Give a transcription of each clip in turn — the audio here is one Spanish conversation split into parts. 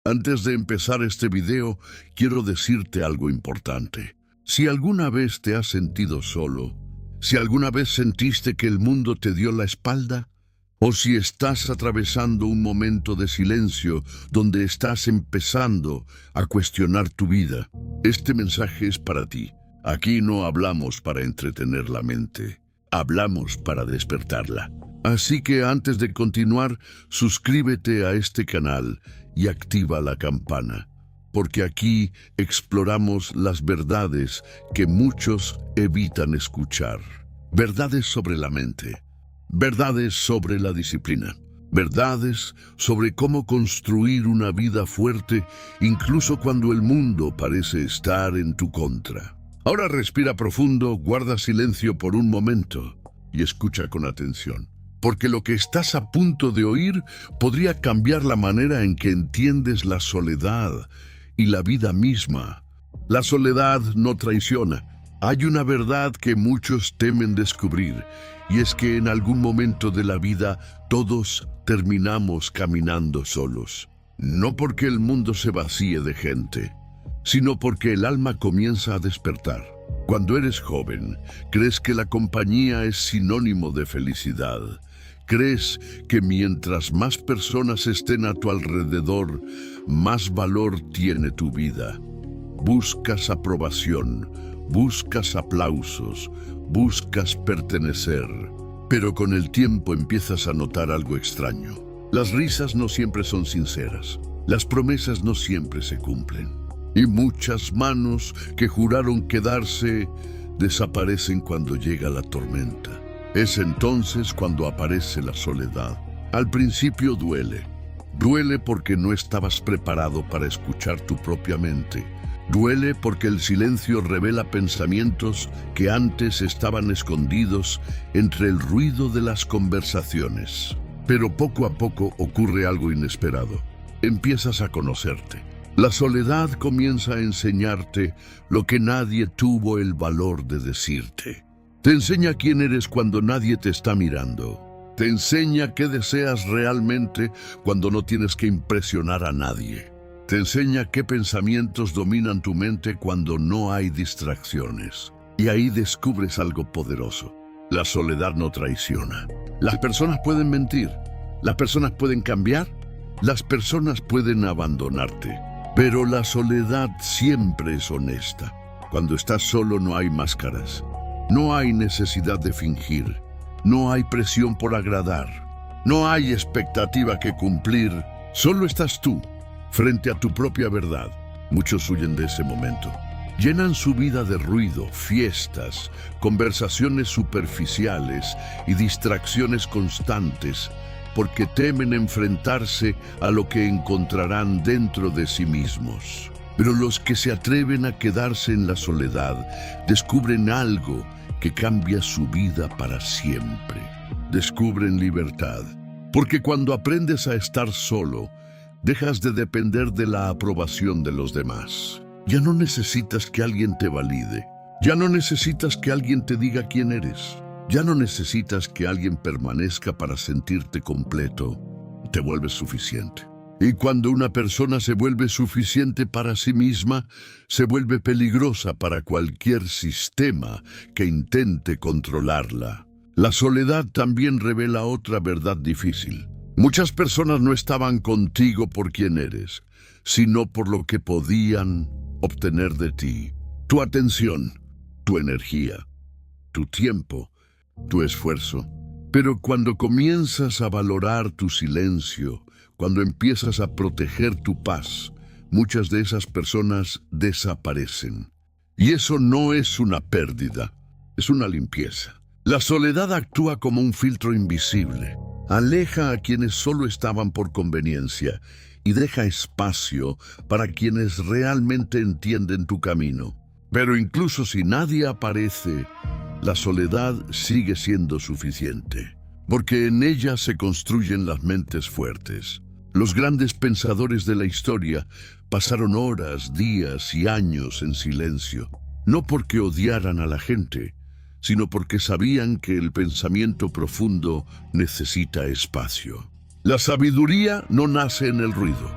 Antes de empezar este video, quiero decirte algo importante. Si alguna vez te has sentido solo, si alguna vez sentiste que el mundo te dio la espalda, o si estás atravesando un momento de silencio donde estás empezando a cuestionar tu vida, este mensaje es para ti. Aquí no hablamos para entretener la mente, hablamos para despertarla. Así que antes de continuar, suscríbete a este canal y activa la campana, porque aquí exploramos las verdades que muchos evitan escuchar. Verdades sobre la mente, verdades sobre la disciplina, verdades sobre cómo construir una vida fuerte incluso cuando el mundo parece estar en tu contra. Ahora respira profundo, guarda silencio por un momento y escucha con atención. Porque lo que estás a punto de oír podría cambiar la manera en que entiendes la soledad y la vida misma. La soledad no traiciona. Hay una verdad que muchos temen descubrir, y es que en algún momento de la vida todos terminamos caminando solos. No porque el mundo se vacíe de gente, sino porque el alma comienza a despertar. Cuando eres joven, crees que la compañía es sinónimo de felicidad. Crees que mientras más personas estén a tu alrededor, más valor tiene tu vida. Buscas aprobación, buscas aplausos, buscas pertenecer. Pero con el tiempo empiezas a notar algo extraño. Las risas no siempre son sinceras. Las promesas no siempre se cumplen. Y muchas manos que juraron quedarse desaparecen cuando llega la tormenta. Es entonces cuando aparece la soledad. Al principio duele. Duele porque no estabas preparado para escuchar tu propia mente. Duele porque el silencio revela pensamientos que antes estaban escondidos entre el ruido de las conversaciones. Pero poco a poco ocurre algo inesperado. Empiezas a conocerte. La soledad comienza a enseñarte lo que nadie tuvo el valor de decirte. Te enseña quién eres cuando nadie te está mirando. Te enseña qué deseas realmente cuando no tienes que impresionar a nadie. Te enseña qué pensamientos dominan tu mente cuando no hay distracciones. Y ahí descubres algo poderoso. La soledad no traiciona. Las personas pueden mentir. Las personas pueden cambiar. Las personas pueden abandonarte. Pero la soledad siempre es honesta. Cuando estás solo no hay máscaras. No hay necesidad de fingir, no hay presión por agradar, no hay expectativa que cumplir, solo estás tú, frente a tu propia verdad. Muchos huyen de ese momento. Llenan su vida de ruido, fiestas, conversaciones superficiales y distracciones constantes, porque temen enfrentarse a lo que encontrarán dentro de sí mismos. Pero los que se atreven a quedarse en la soledad descubren algo que cambia su vida para siempre. Descubren libertad. Porque cuando aprendes a estar solo, dejas de depender de la aprobación de los demás. Ya no necesitas que alguien te valide. Ya no necesitas que alguien te diga quién eres. Ya no necesitas que alguien permanezca para sentirte completo. Te vuelves suficiente. Y cuando una persona se vuelve suficiente para sí misma, se vuelve peligrosa para cualquier sistema que intente controlarla. La soledad también revela otra verdad difícil. Muchas personas no estaban contigo por quien eres, sino por lo que podían obtener de ti. Tu atención, tu energía, tu tiempo, tu esfuerzo. Pero cuando comienzas a valorar tu silencio, cuando empiezas a proteger tu paz, muchas de esas personas desaparecen. Y eso no es una pérdida, es una limpieza. La soledad actúa como un filtro invisible. Aleja a quienes solo estaban por conveniencia y deja espacio para quienes realmente entienden tu camino. Pero incluso si nadie aparece, la soledad sigue siendo suficiente, porque en ella se construyen las mentes fuertes. Los grandes pensadores de la historia pasaron horas, días y años en silencio, no porque odiaran a la gente, sino porque sabían que el pensamiento profundo necesita espacio. La sabiduría no nace en el ruido,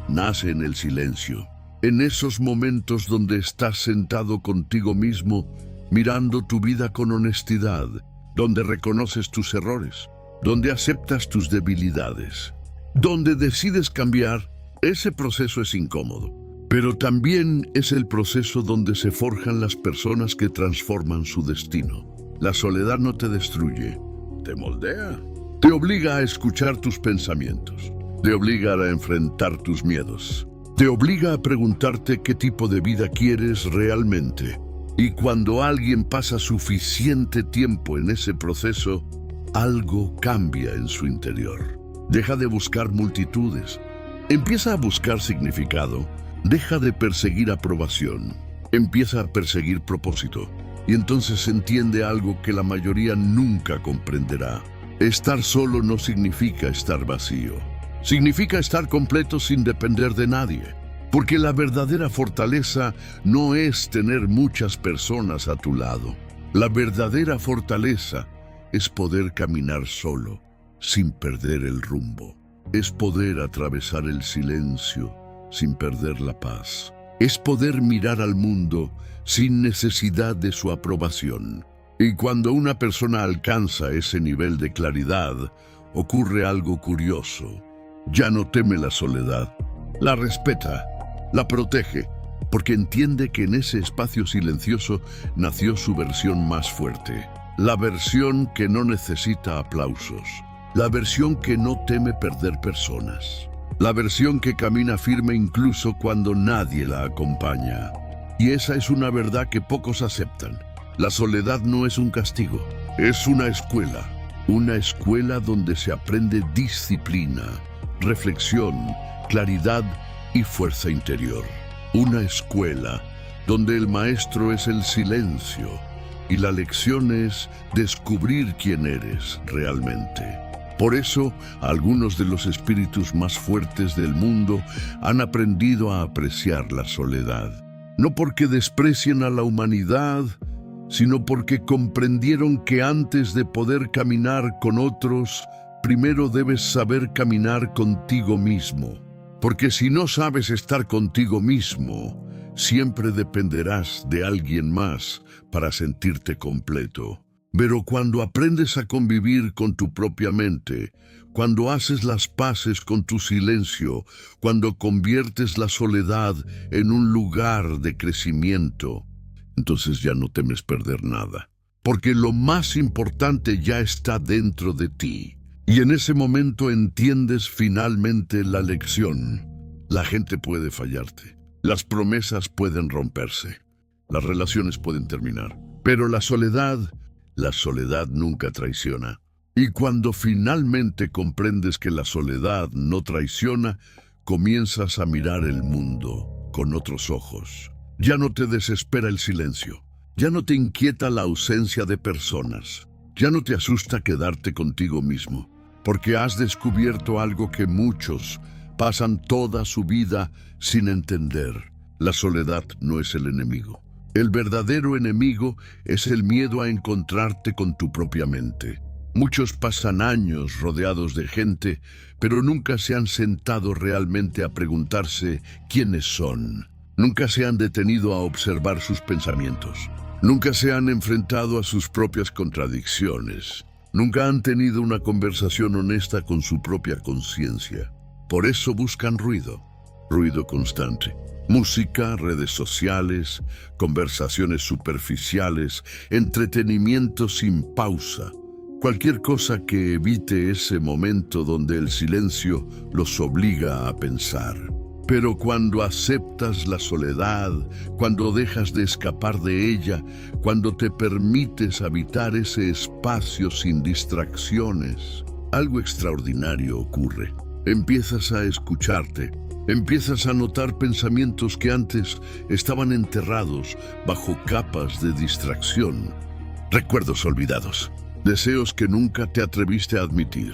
nace en el silencio. En esos momentos donde estás sentado contigo mismo, mirando tu vida con honestidad, donde reconoces tus errores, donde aceptas tus debilidades, donde decides cambiar. Ese proceso es incómodo, pero también es el proceso donde se forjan las personas que transforman su destino. La soledad no te destruye, te moldea. Te obliga a escuchar tus pensamientos, te obliga a enfrentar tus miedos, te obliga a preguntarte qué tipo de vida quieres realmente. Y cuando alguien pasa suficiente tiempo en ese proceso, algo cambia en su interior. Deja de buscar multitudes, empieza a buscar significado, deja de perseguir aprobación, empieza a perseguir propósito. Y entonces entiende algo que la mayoría nunca comprenderá. Estar solo no significa estar vacío. Significa estar completo sin depender de nadie. Porque la verdadera fortaleza no es tener muchas personas a tu lado. La verdadera fortaleza es poder caminar solo, sin perder el rumbo. Es poder atravesar el silencio, sin perder la paz. Es poder mirar al mundo sin necesidad de su aprobación. Y cuando una persona alcanza ese nivel de claridad, ocurre algo curioso. Ya no teme la soledad, la respeta, la protege, porque entiende que en ese espacio silencioso nació su versión más fuerte. La versión que no necesita aplausos, la versión que no teme perder personas, la versión que camina firme incluso cuando nadie la acompaña. Y esa es una verdad que pocos aceptan. La soledad no es un castigo, es una escuela donde se aprende disciplina, reflexión, claridad y fuerza interior. Una escuela donde el maestro es el silencio y la lección es descubrir quién eres realmente. Por eso, algunos de los espíritus más fuertes del mundo han aprendido a apreciar la soledad. No porque desprecien a la humanidad, sino porque comprendieron que antes de poder caminar con otros, primero debes saber caminar contigo mismo. Porque si no sabes estar contigo mismo, siempre dependerás de alguien más para sentirte completo. Pero cuando aprendes a convivir con tu propia mente, cuando haces las paces con tu silencio, cuando conviertes la soledad en un lugar de crecimiento, entonces ya no temes perder nada. Porque lo más importante ya está dentro de ti. Y en ese momento entiendes finalmente la lección. La gente puede fallarte. Las promesas pueden romperse. Las relaciones pueden terminar. Pero la soledad nunca traiciona. Y cuando finalmente comprendes que la soledad no traiciona, comienzas a mirar el mundo con otros ojos. Ya no te desespera el silencio. Ya no te inquieta la ausencia de personas. Ya no te asusta quedarte contigo mismo. Porque has descubierto algo que muchos pasan toda su vida sin entender. La soledad no es el enemigo. El verdadero enemigo es el miedo a encontrarte con tu propia mente. Muchos pasan años rodeados de gente, pero nunca se han sentado realmente a preguntarse quiénes son. Nunca se han detenido a observar sus pensamientos. Nunca se han enfrentado a sus propias contradicciones. Nunca han tenido una conversación honesta con su propia conciencia. Por eso buscan ruido constante. Música, redes sociales, conversaciones superficiales, entretenimiento sin pausa. Cualquier cosa que evite ese momento donde el silencio los obliga a pensar. Pero cuando aceptas la soledad, cuando dejas de escapar de ella, cuando te permites habitar ese espacio sin distracciones, algo extraordinario ocurre. Empiezas a escucharte, empiezas a notar pensamientos que antes estaban enterrados bajo capas de distracción. Recuerdos olvidados, deseos que nunca te atreviste a admitir,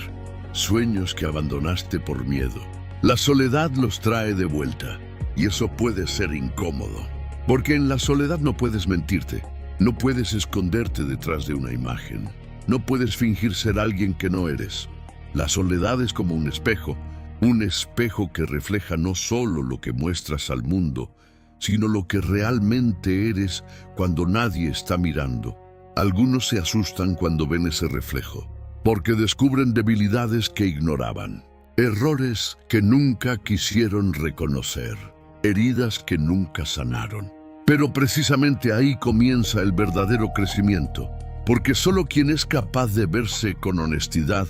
sueños que abandonaste por miedo. La soledad los trae de vuelta, y eso puede ser incómodo. Porque en la soledad no puedes mentirte, no puedes esconderte detrás de una imagen, no puedes fingir ser alguien que no eres. La soledad es como un espejo, un espejo que refleja no solo lo que muestras al mundo, sino lo que realmente eres cuando nadie está mirando. Algunos se asustan cuando ven ese reflejo, porque descubren debilidades que ignoraban, errores que nunca quisieron reconocer, heridas que nunca sanaron. Pero precisamente ahí comienza el verdadero crecimiento, porque solo quien es capaz de verse con honestidad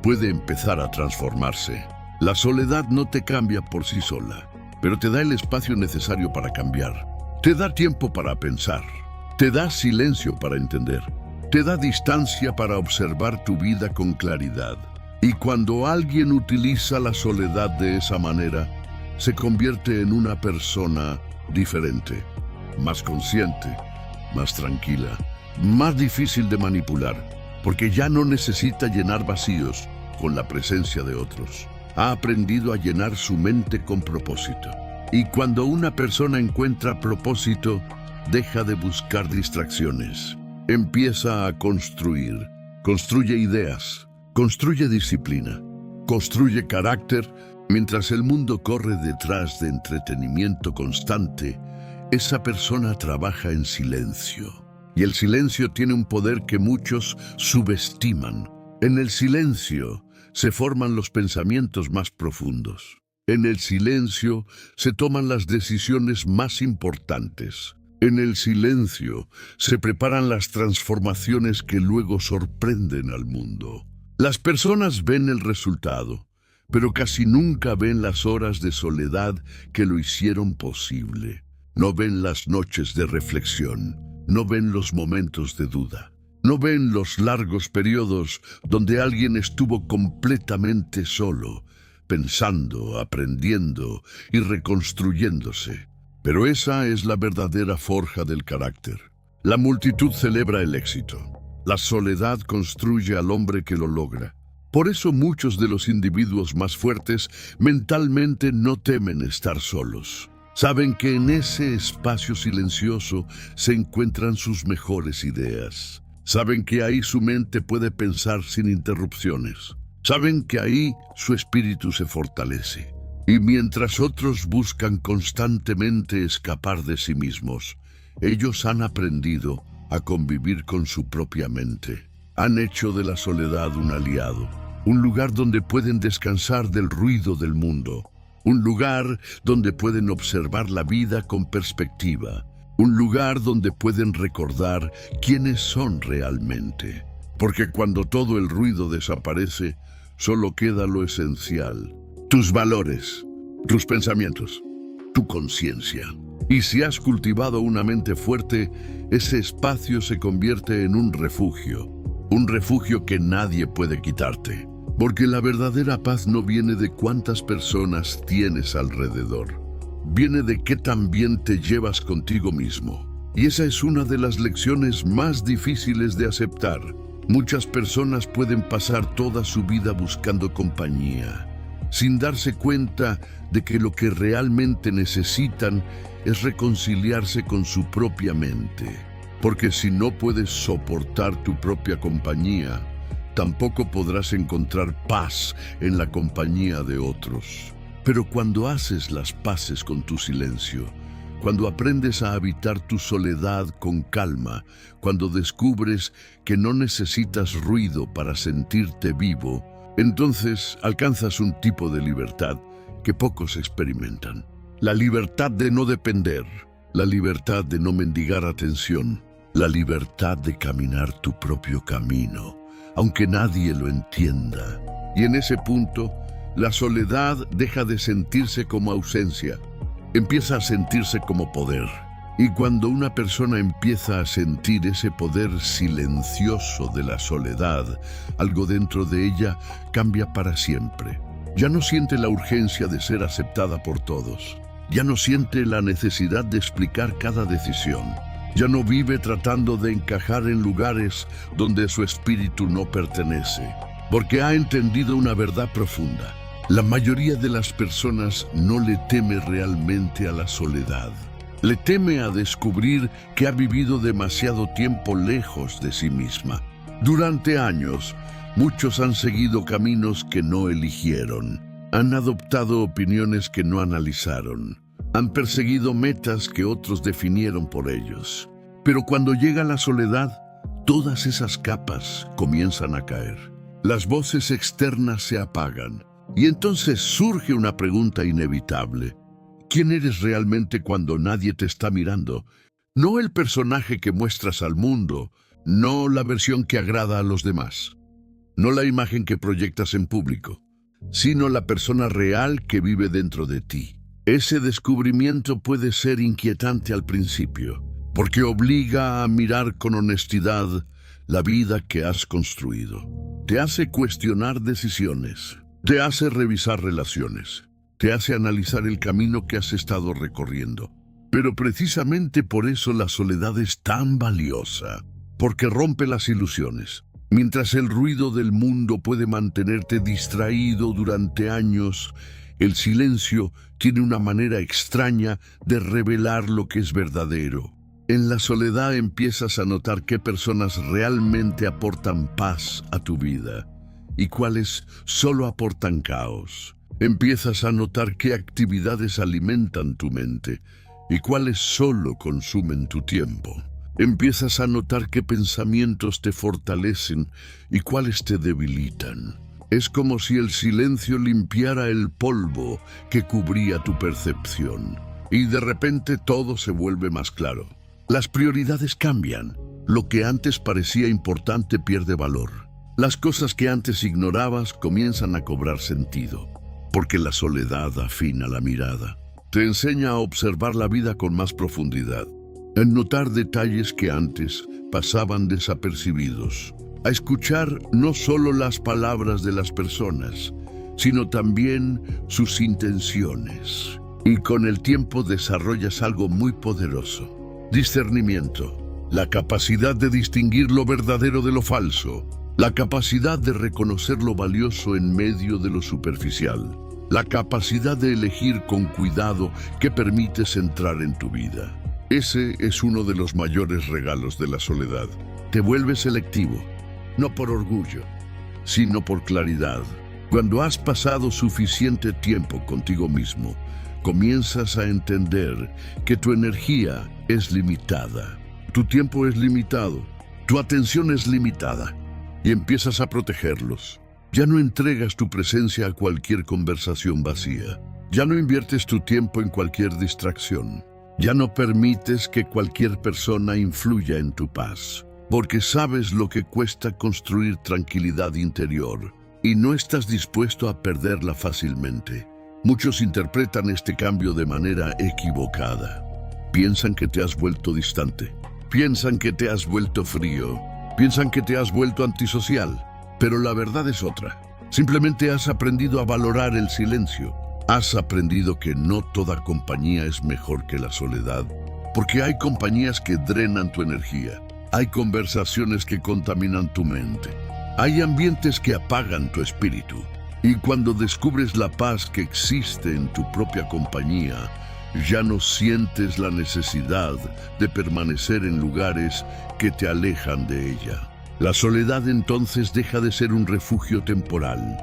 puede empezar a transformarse. La soledad no te cambia por sí sola, pero te da el espacio necesario para cambiar. Te da tiempo para pensar, te da silencio para entender, te da distancia para observar tu vida con claridad. Y cuando alguien utiliza la soledad de esa manera, se convierte en una persona diferente, más consciente, más tranquila, más difícil de manipular, porque ya no necesita llenar vacíos con la presencia de otros. Ha aprendido a llenar su mente con propósito. Y cuando una persona encuentra propósito, deja de buscar distracciones. Empieza a construir. Construye ideas, construye disciplina, construye carácter. Mientras el mundo corre detrás de entretenimiento constante, esa persona trabaja en silencio. Y el silencio tiene un poder que muchos subestiman. En el silencio se forman los pensamientos más profundos. En el silencio se toman las decisiones más importantes. En el silencio se preparan las transformaciones que luego sorprenden al mundo. Las personas ven el resultado, pero casi nunca ven las horas de soledad que lo hicieron posible. No ven las noches de reflexión, no ven los momentos de duda. No ven los largos periodos donde alguien estuvo completamente solo, pensando, aprendiendo y reconstruyéndose. Pero esa es la verdadera forja del carácter. La multitud celebra el éxito. La soledad construye al hombre que lo logra. Por eso muchos de los individuos más fuertes mentalmente no temen estar solos. Saben que en ese espacio silencioso se encuentran sus mejores ideas. Saben que ahí su mente puede pensar sin interrupciones. Saben que ahí su espíritu se fortalece. Y mientras otros buscan constantemente escapar de sí mismos, ellos han aprendido a convivir con su propia mente. Han hecho de la soledad un aliado, un lugar donde pueden descansar del ruido del mundo, un lugar donde pueden observar la vida con perspectiva, un lugar donde pueden recordar quiénes son realmente. Porque cuando todo el ruido desaparece, solo queda lo esencial: tus valores, tus pensamientos, tu conciencia. Y si has cultivado una mente fuerte, ese espacio se convierte en un refugio que nadie puede quitarte. Porque la verdadera paz no viene de cuántas personas tienes alrededor. Viene de qué tan bien te llevas contigo mismo. Y esa es una de las lecciones más difíciles de aceptar. Muchas personas pueden pasar toda su vida buscando compañía, sin darse cuenta de que lo que realmente necesitan es reconciliarse con su propia mente. Porque si no puedes soportar tu propia compañía, tampoco podrás encontrar paz en la compañía de otros. Pero cuando haces las paces con tu silencio, cuando aprendes a habitar tu soledad con calma, cuando descubres que no necesitas ruido para sentirte vivo, entonces alcanzas un tipo de libertad que pocos experimentan. La libertad de no depender, la libertad de no mendigar atención, la libertad de caminar tu propio camino, aunque nadie lo entienda. Y en ese punto, la soledad deja de sentirse como ausencia, empieza a sentirse como poder. Y cuando una persona empieza a sentir ese poder silencioso de la soledad, algo dentro de ella cambia para siempre. Ya no siente la urgencia de ser aceptada por todos. Ya no siente la necesidad de explicar cada decisión. Ya no vive tratando de encajar en lugares donde su espíritu no pertenece, porque ha entendido una verdad profunda. La mayoría de las personas no le teme realmente a la soledad. Le teme a descubrir que ha vivido demasiado tiempo lejos de sí misma. Durante años, muchos han seguido caminos que no eligieron. Han adoptado opiniones que no analizaron. Han perseguido metas que otros definieron por ellos. Pero cuando llega la soledad, todas esas capas comienzan a caer. Las voces externas se apagan. Y entonces surge una pregunta inevitable. ¿Quién eres realmente cuando nadie te está mirando? No el personaje que muestras al mundo, no la versión que agrada a los demás, no la imagen que proyectas en público, sino la persona real que vive dentro de ti. Ese descubrimiento puede ser inquietante al principio, porque obliga a mirar con honestidad la vida que has construido. Te hace cuestionar decisiones, te hace revisar relaciones, te hace analizar el camino que has estado recorriendo. Pero precisamente por eso la soledad es tan valiosa, porque rompe las ilusiones. Mientras el ruido del mundo puede mantenerte distraído durante años, el silencio tiene una manera extraña de revelar lo que es verdadero. En la soledad empiezas a notar qué personas realmente aportan paz a tu vida y cuáles solo aportan caos. Empiezas a notar qué actividades alimentan tu mente y cuáles solo consumen tu tiempo. Empiezas a notar qué pensamientos te fortalecen y cuáles te debilitan. Es como si el silencio limpiara el polvo que cubría tu percepción. Y de repente todo se vuelve más claro. Las prioridades cambian. Lo que antes parecía importante pierde valor. Las cosas que antes ignorabas comienzan a cobrar sentido. Porque la soledad afina la mirada. Te enseña a observar la vida con más profundidad, a notar detalles que antes pasaban desapercibidos, a escuchar no solo las palabras de las personas, sino también sus intenciones. Y con el tiempo desarrollas algo muy poderoso: discernimiento, la capacidad de distinguir lo verdadero de lo falso, la capacidad de reconocer lo valioso en medio de lo superficial, la capacidad de elegir con cuidado qué permites entrar en tu vida. Ese es uno de los mayores regalos de la soledad. Te vuelves selectivo, no por orgullo, sino por claridad. Cuando has pasado suficiente tiempo contigo mismo, comienzas a entender que tu energía es limitada, tu tiempo es limitado, tu atención es limitada, y empiezas a protegerlos. Ya no entregas tu presencia a cualquier conversación vacía. Ya no inviertes tu tiempo en cualquier distracción. Ya no permites que cualquier persona influya en tu paz, porque sabes lo que cuesta construir tranquilidad interior y no estás dispuesto a perderla fácilmente. Muchos interpretan este cambio de manera equivocada. Piensan que te has vuelto distante. Piensan que te has vuelto frío. Piensan que te has vuelto antisocial. Pero la verdad es otra. Simplemente has aprendido a valorar el silencio. Has aprendido que no toda compañía es mejor que la soledad, porque hay compañías que drenan tu energía. Hay conversaciones que contaminan tu mente. Hay ambientes que apagan tu espíritu. Y cuando descubres la paz que existe en tu propia compañía, ya no sientes la necesidad de permanecer en lugares que te alejan de ella. La soledad entonces deja de ser un refugio temporal.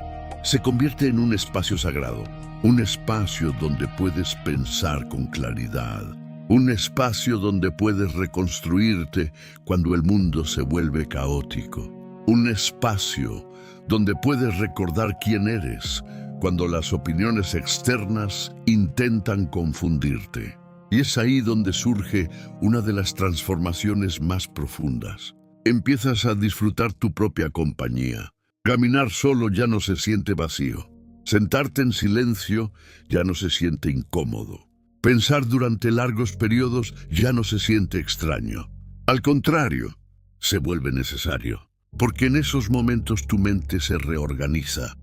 Se convierte en un espacio sagrado, un espacio donde puedes pensar con claridad, un espacio donde puedes reconstruirte cuando el mundo se vuelve caótico, un espacio donde puedes recordar quién eres cuando las opiniones externas intentan confundirte. Y es ahí donde surge una de las transformaciones más profundas. Empiezas a disfrutar tu propia compañía. Caminar solo ya no se siente vacío. Sentarte en silencio ya no se siente incómodo. Pensar durante largos periodos ya no se siente extraño. Al contrario, se vuelve necesario. Porque en esos momentos tu mente se reorganiza.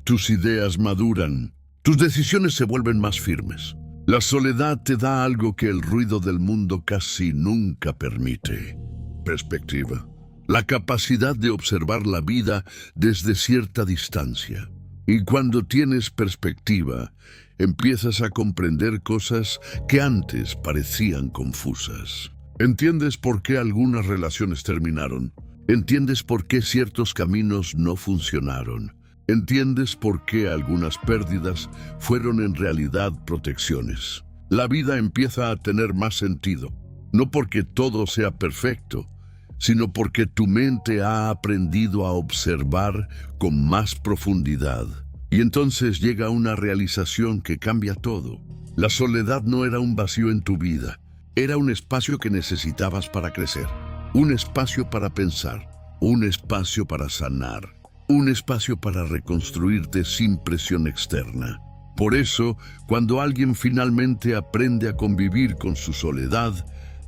Tus ideas maduran. Tus decisiones se vuelven más firmes. La soledad te da algo que el ruido del mundo casi nunca permite: perspectiva. La capacidad de observar la vida desde cierta distancia. Y cuando tienes perspectiva, empiezas a comprender cosas que antes parecían confusas. Entiendes por qué algunas relaciones terminaron. Entiendes por qué ciertos caminos no funcionaron. Entiendes por qué algunas pérdidas fueron en realidad protecciones. La vida empieza a tener más sentido, no porque todo sea perfecto, sino porque tu mente ha aprendido a observar con más profundidad. Y entonces llega una realización que cambia todo. La soledad no era un vacío en tu vida, era un espacio que necesitabas para crecer, un espacio para pensar, un espacio para sanar, un espacio para reconstruirte sin presión externa. Por eso, cuando alguien finalmente aprende a convivir con su soledad,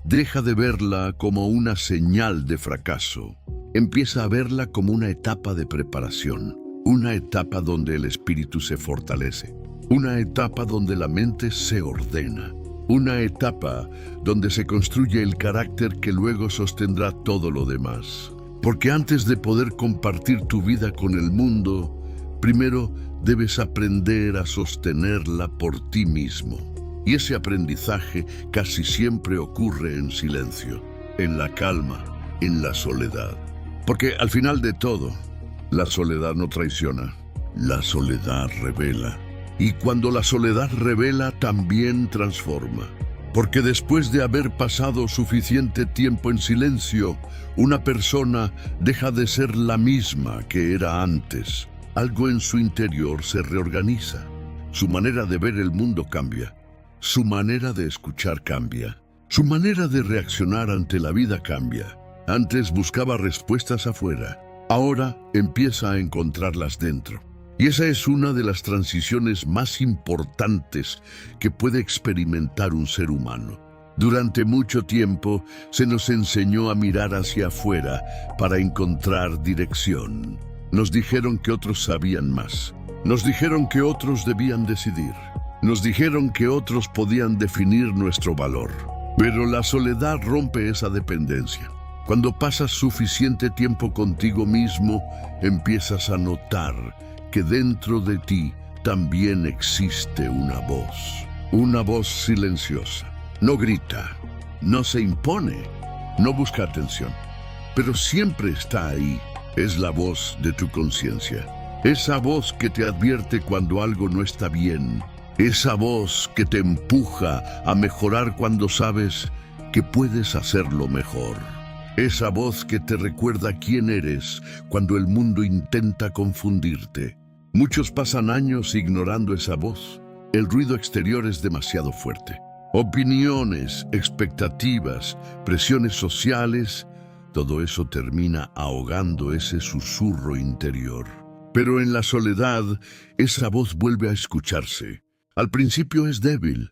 deja de verla como una señal de fracaso. Empieza a verla como una etapa de preparación, una etapa donde el espíritu se fortalece, una etapa donde la mente se ordena, una etapa donde se construye el carácter que luego sostendrá todo lo demás. Porque antes de poder compartir tu vida con el mundo, primero debes aprender a sostenerla por ti mismo. Y ese aprendizaje casi siempre ocurre en silencio, en la calma, en la soledad. Porque al final de todo, la soledad no traiciona, la soledad revela. Y cuando la soledad revela, también transforma. Porque después de haber pasado suficiente tiempo en silencio, una persona deja de ser la misma que era antes. Algo en su interior se reorganiza. Su manera de ver el mundo cambia. Su manera de escuchar cambia. Su manera de reaccionar ante la vida cambia. Antes buscaba respuestas afuera. Ahora empieza a encontrarlas dentro. Y esa es una de las transiciones más importantes que puede experimentar un ser humano. Durante mucho tiempo se nos enseñó a mirar hacia afuera para encontrar dirección. Nos dijeron que otros sabían más. Nos dijeron que otros debían decidir. Nos dijeron que otros podían definir nuestro valor. Pero la soledad rompe esa dependencia. Cuando pasas suficiente tiempo contigo mismo, empiezas a notar que dentro de ti también existe una voz silenciosa. No grita, no se impone, no busca atención, pero siempre está ahí. Es la voz de tu conciencia, esa voz que te advierte cuando algo no está bien, esa voz que te empuja a mejorar cuando sabes que puedes hacerlo mejor. Esa voz que te recuerda quién eres cuando el mundo intenta confundirte. Muchos pasan años ignorando esa voz. El ruido exterior es demasiado fuerte. Opiniones, expectativas, presiones sociales, todo eso termina ahogando ese susurro interior. Pero en la soledad, esa voz vuelve a escucharse. Al principio es débil,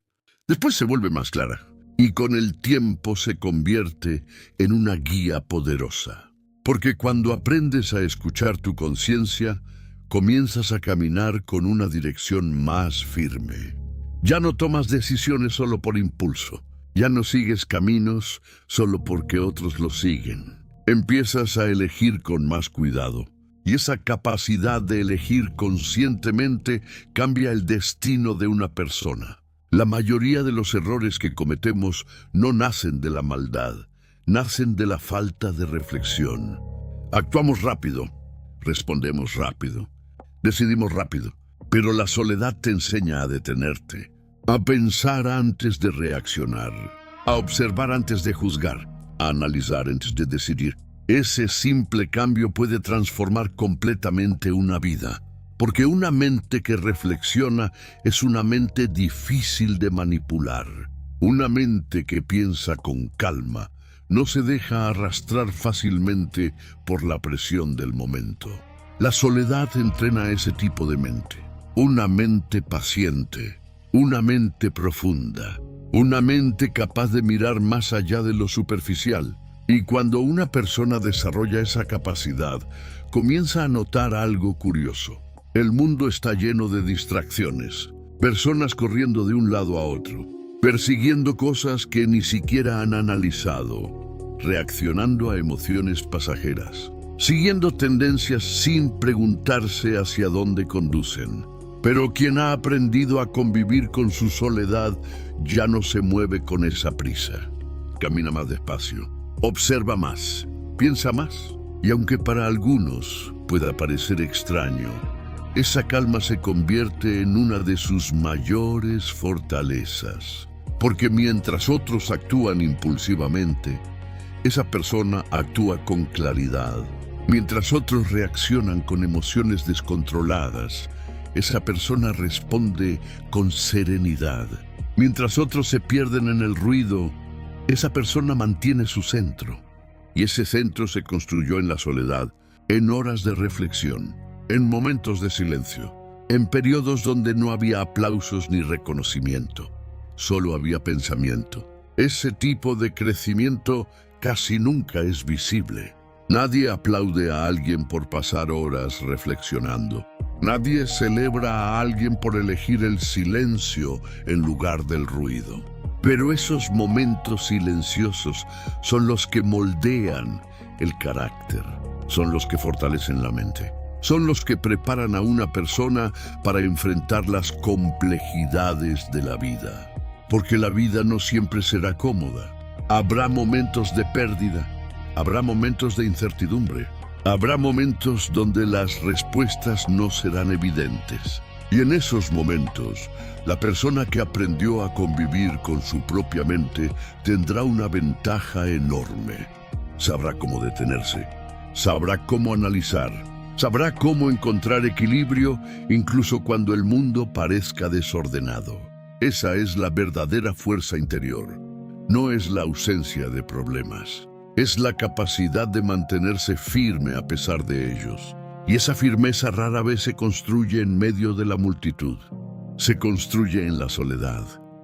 después se vuelve más clara. Y con el tiempo se convierte en una guía poderosa. Porque cuando aprendes a escuchar tu conciencia, comienzas a caminar con una dirección más firme. Ya no tomas decisiones solo por impulso. Ya no sigues caminos solo porque otros los siguen. Empiezas a elegir con más cuidado. Y esa capacidad de elegir conscientemente cambia el destino de una persona. La mayoría de los errores que cometemos no nacen de la maldad, nacen de la falta de reflexión. Actuamos rápido, respondemos rápido, decidimos rápido, pero la soledad te enseña a detenerte, a pensar antes de reaccionar, a observar antes de juzgar, a analizar antes de decidir. Ese simple cambio puede transformar completamente una vida. Porque una mente que reflexiona es una mente difícil de manipular. Una mente que piensa con calma no se deja arrastrar fácilmente por la presión del momento. La soledad entrena a ese tipo de mente. Una mente paciente, una mente profunda, una mente capaz de mirar más allá de lo superficial. Y cuando una persona desarrolla esa capacidad, comienza a notar algo curioso. El mundo está lleno de distracciones, personas corriendo de un lado a otro, persiguiendo cosas que ni siquiera han analizado, reaccionando a emociones pasajeras, siguiendo tendencias sin preguntarse hacia dónde conducen. Pero quien ha aprendido a convivir con su soledad ya no se mueve con esa prisa. Camina más despacio, observa más, piensa más. Y aunque para algunos pueda parecer extraño, esa calma se convierte en una de sus mayores fortalezas. Porque mientras otros actúan impulsivamente, esa persona actúa con claridad. Mientras otros reaccionan con emociones descontroladas, esa persona responde con serenidad. Mientras otros se pierden en el ruido, esa persona mantiene su centro. Y ese centro se construyó en la soledad, en horas de reflexión, en momentos de silencio, en periodos donde no había aplausos ni reconocimiento, solo había pensamiento. Ese tipo de crecimiento casi nunca es visible. Nadie aplaude a alguien por pasar horas reflexionando. Nadie celebra a alguien por elegir el silencio en lugar del ruido. Pero esos momentos silenciosos son los que moldean el carácter, son los que fortalecen la mente, son los que preparan a una persona para enfrentar las complejidades de la vida. Porque la vida no siempre será cómoda. Habrá momentos de pérdida, habrá momentos de incertidumbre, habrá momentos donde las respuestas no serán evidentes. Y en esos momentos, la persona que aprendió a convivir con su propia mente tendrá una ventaja enorme. Sabrá cómo detenerse, sabrá cómo analizar, sabrá cómo encontrar equilibrio incluso cuando el mundo parezca desordenado. Esa es la verdadera fuerza interior. No es la ausencia de problemas. Es la capacidad de mantenerse firme a pesar de ellos. Y esa firmeza rara vez se construye en medio de la multitud. Se construye en la soledad,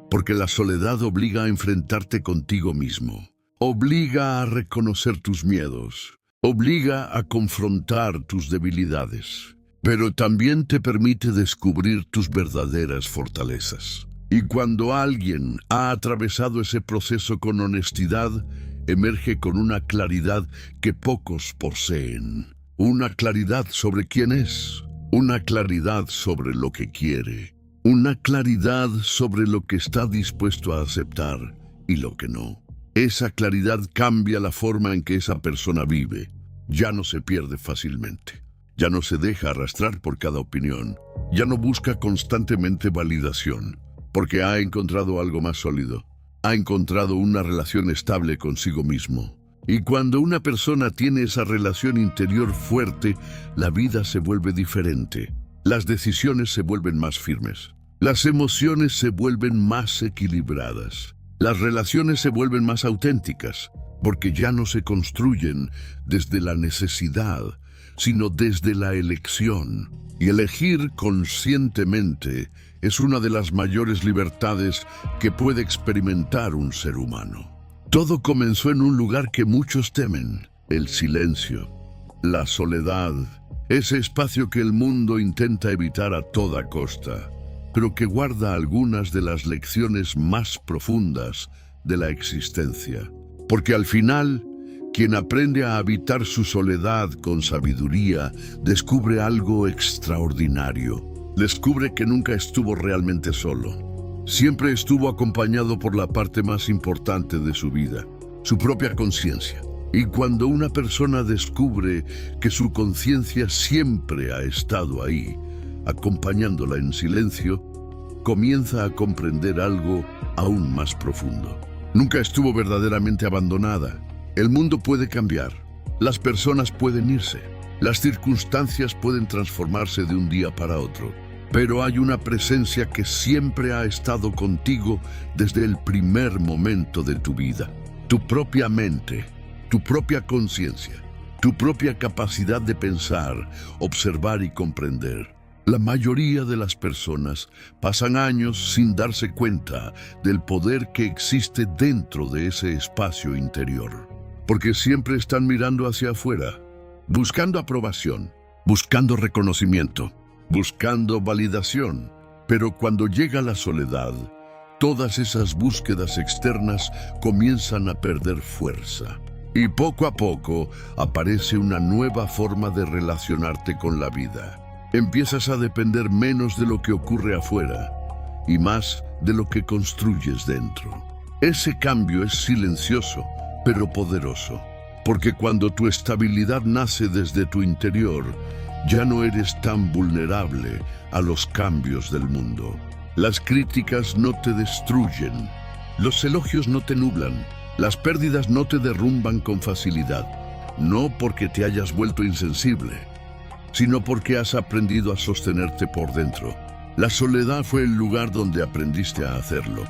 porque la soledad obliga a enfrentarte contigo mismo. Obliga a reconocer tus miedos. Obliga a confrontar tus debilidades. Pero también te permite descubrir tus verdaderas fortalezas. Y cuando alguien ha atravesado ese proceso con honestidad, emerge con una claridad que pocos poseen. Una claridad sobre quién es, una claridad sobre lo que quiere, una claridad sobre lo que está dispuesto a aceptar y lo que no. Esa claridad cambia la forma en que esa persona vive. Ya no se pierde fácilmente, ya no se deja arrastrar por cada opinión, ya no busca constantemente validación, porque ha encontrado algo más sólido, ha encontrado una relación estable consigo mismo. Y cuando una persona tiene esa relación interior fuerte, la vida se vuelve diferente. Las decisiones se vuelven más firmes. Las emociones se vuelven más equilibradas. Las relaciones se vuelven más auténticas, porque ya no se construyen desde la necesidad, sino desde la elección. Y elegir conscientemente es una de las mayores libertades que puede experimentar un ser humano. Todo comenzó en un lugar que muchos temen, el silencio, la soledad, ese espacio que el mundo intenta evitar a toda costa, pero que guarda algunas de las lecciones más profundas de la existencia. Porque al final, quien aprende a habitar su soledad con sabiduría, descubre algo extraordinario. Descubre que nunca estuvo realmente solo. Siempre estuvo acompañado por la parte más importante de su vida, su propia conciencia. Y cuando una persona descubre que su conciencia siempre ha estado ahí, acompañándola en silencio, comienza a comprender algo aún más profundo. Nunca estuvo verdaderamente abandonada. El mundo puede cambiar, las personas pueden irse, las circunstancias pueden transformarse de un día para otro. Pero hay una presencia que siempre ha estado contigo desde el primer momento de tu vida. Tu propia mente, tu propia conciencia, tu propia capacidad de pensar, observar y comprender. La mayoría de las personas pasan años sin darse cuenta del poder que existe dentro de ese espacio interior. Porque siempre están mirando hacia afuera, buscando aprobación, buscando reconocimiento, buscando validación. Pero cuando llega la soledad, todas esas búsquedas externas comienzan a perder fuerza. Y poco a poco aparece una nueva forma de relacionarte con la vida. Empiezas a depender menos de lo que ocurre afuera y más de lo que construyes dentro. Ese cambio es silencioso, pero poderoso. Porque cuando tu estabilidad nace desde tu interior, Ya no eres tan vulnerable a los cambios del mundo. Las críticas no te destruyen. Los elogios no te nublan. Las pérdidas no te derrumban con facilidad. No porque te hayas vuelto insensible, sino porque has aprendido a sostenerte por dentro. La soledad fue el lugar donde aprendiste a hacerlo.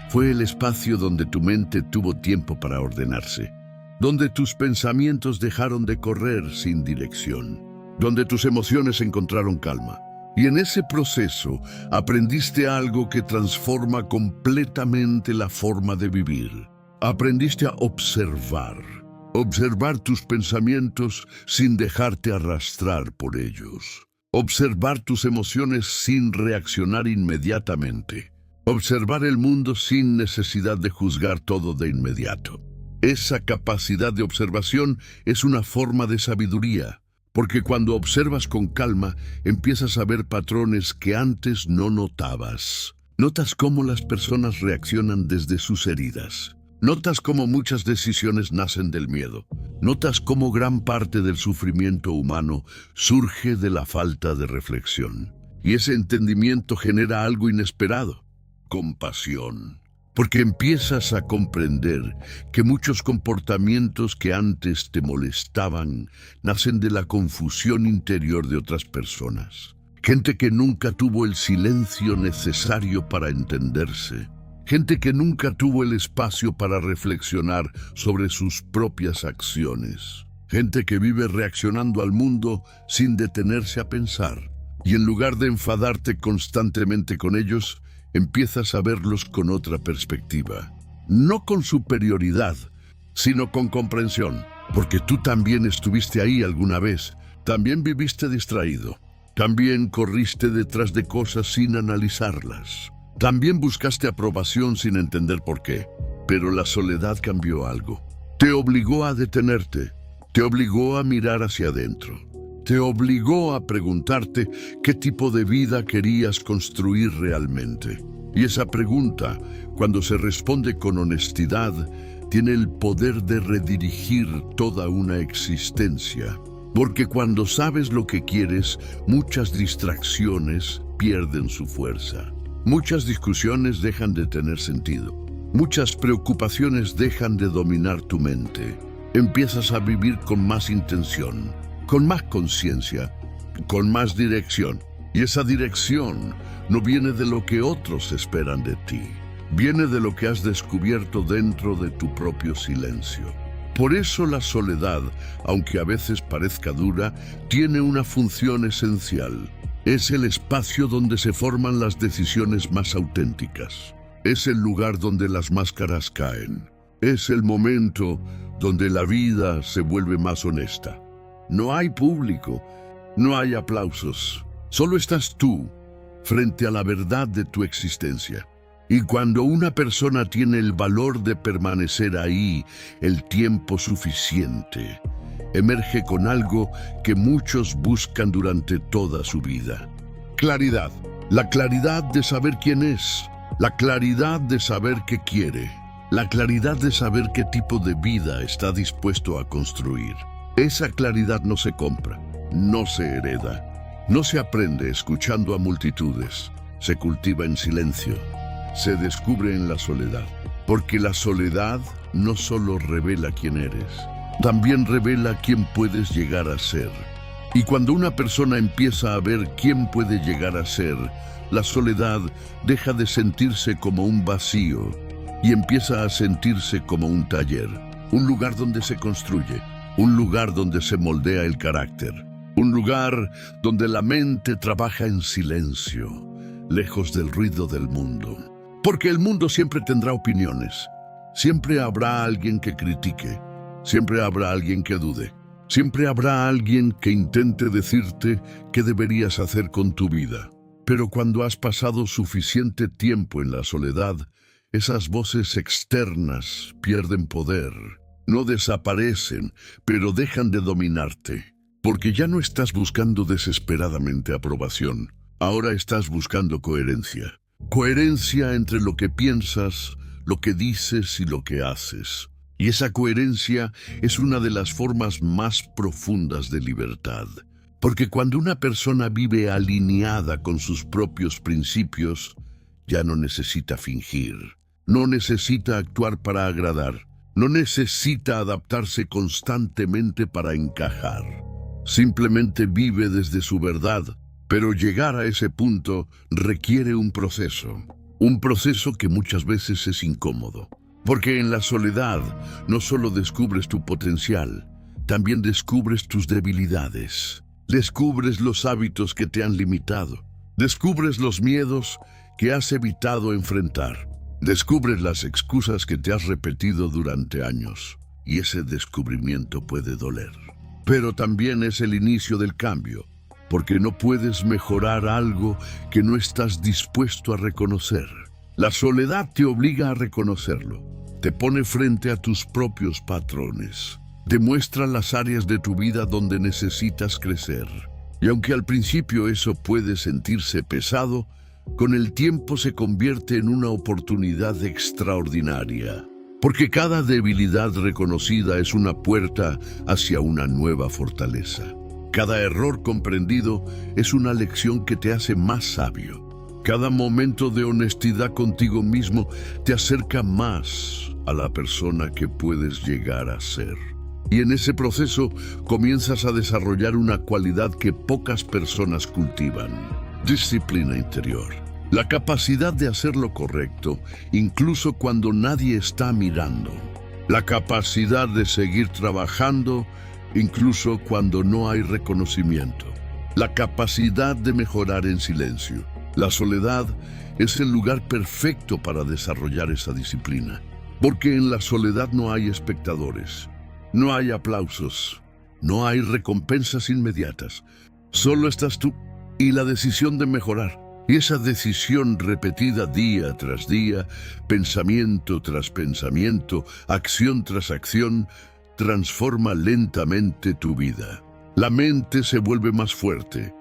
Fue el espacio donde tu mente tuvo tiempo para ordenarse, donde tus pensamientos dejaron de correr sin dirección, donde tus emociones encontraron calma. Y en ese proceso aprendiste algo que transforma completamente la forma de vivir. Aprendiste a observar tus pensamientos sin dejarte arrastrar por ellos. Observar tus emociones sin reaccionar inmediatamente. Observar el mundo sin necesidad de juzgar todo de inmediato. Esa capacidad de observación es una forma de sabiduría, porque cuando observas con calma, empiezas a ver patrones que antes no notabas. Notas cómo las personas reaccionan desde sus heridas. Notas cómo muchas decisiones nacen del miedo. Notas cómo gran parte del sufrimiento humano surge de la falta de reflexión. Y ese entendimiento genera algo inesperado: compasión. Porque empiezas a comprender que muchos comportamientos que antes te molestaban nacen de la confusión interior de otras personas. Gente que nunca tuvo el silencio necesario para entenderse. Gente que nunca tuvo el espacio para reflexionar sobre sus propias acciones. Gente que vive reaccionando al mundo sin detenerse a pensar. Y en lugar de enfadarte constantemente con ellos, empiezas a verlos con otra perspectiva. No con superioridad, sino con comprensión. Porque tú también estuviste ahí alguna vez. También viviste distraído. También corriste detrás de cosas sin analizarlas. También buscaste aprobación sin entender por qué. Pero la soledad cambió algo. Te obligó a detenerte. Te obligó a mirar hacia adentro. Te obligó a preguntarte qué tipo de vida querías construir realmente. Y esa pregunta, cuando se responde con honestidad, tiene el poder de redirigir toda una existencia. Porque cuando sabes lo que quieres, muchas distracciones pierden su fuerza. Muchas discusiones dejan de tener sentido. Muchas preocupaciones dejan de dominar tu mente. Empiezas a vivir con más intención, con más conciencia, con más dirección. Y esa dirección no viene de lo que otros esperan de ti. Viene de lo que has descubierto dentro de tu propio silencio. Por eso la soledad, aunque a veces parezca dura, tiene una función esencial. Es el espacio donde se forman las decisiones más auténticas. Es el lugar donde las máscaras caen. Es el momento donde la vida se vuelve más honesta. No hay público, no hay aplausos. Solo estás tú, frente a la verdad de tu existencia. Y cuando una persona tiene el valor de permanecer ahí el tiempo suficiente, emerge con algo que muchos buscan durante toda su vida. Claridad. La claridad de saber quién es. La claridad de saber qué quiere. La claridad de saber qué tipo de vida está dispuesto a construir. Esa claridad no se compra, no se hereda, no se aprende escuchando a multitudes, se cultiva en silencio, se descubre en la soledad. Porque la soledad no solo revela quién eres, también revela quién puedes llegar a ser. Y cuando una persona empieza a ver quién puede llegar a ser, la soledad deja de sentirse como un vacío y empieza a sentirse como un taller, un lugar donde se construye, un lugar donde se moldea el carácter, un lugar donde la mente trabaja en silencio, lejos del ruido del mundo. Porque el mundo siempre tendrá opiniones, siempre habrá alguien que critique, siempre habrá alguien que dude, siempre habrá alguien que intente decirte qué deberías hacer con tu vida. Pero cuando has pasado suficiente tiempo en la soledad, esas voces externas pierden poder. No desaparecen, pero dejan de dominarte. Porque ya no estás buscando desesperadamente aprobación. Ahora estás buscando coherencia. Coherencia entre lo que piensas, lo que dices y lo que haces. Y esa coherencia es una de las formas más profundas de libertad. Porque cuando una persona vive alineada con sus propios principios, ya no necesita fingir, no necesita actuar para agradar, no necesita adaptarse constantemente para encajar. Simplemente vive desde su verdad, pero llegar a ese punto requiere un proceso que muchas veces es incómodo. Porque en la soledad no solo descubres tu potencial, también descubres tus debilidades. Descubres los hábitos que te han limitado. Descubres los miedos que has evitado enfrentar. Descubres las excusas que te has repetido durante años. Y ese descubrimiento puede doler. Pero también es el inicio del cambio, porque no puedes mejorar algo que no estás dispuesto a reconocer. La soledad te obliga a reconocerlo. Te pone frente a tus propios patrones. Te muestra las áreas de tu vida donde necesitas crecer. Y aunque al principio eso puede sentirse pesado, con el tiempo se convierte en una oportunidad extraordinaria. Porque cada debilidad reconocida es una puerta hacia una nueva fortaleza. Cada error comprendido es una lección que te hace más sabio. Cada momento de honestidad contigo mismo te acerca más a la persona que puedes llegar a ser. Y en ese proceso comienzas a desarrollar una cualidad que pocas personas cultivan: disciplina interior. La capacidad de hacer lo correcto, incluso cuando nadie está mirando. La capacidad de seguir trabajando, incluso cuando no hay reconocimiento. La capacidad de mejorar en silencio. La soledad es el lugar perfecto para desarrollar esa disciplina. Porque en la soledad no hay espectadores. No hay aplausos, no hay recompensas inmediatas. Solo estás tú y la decisión de mejorar. Y esa decisión repetida día tras día, pensamiento tras pensamiento, acción tras acción, transforma lentamente tu vida. La mente se vuelve más fuerte,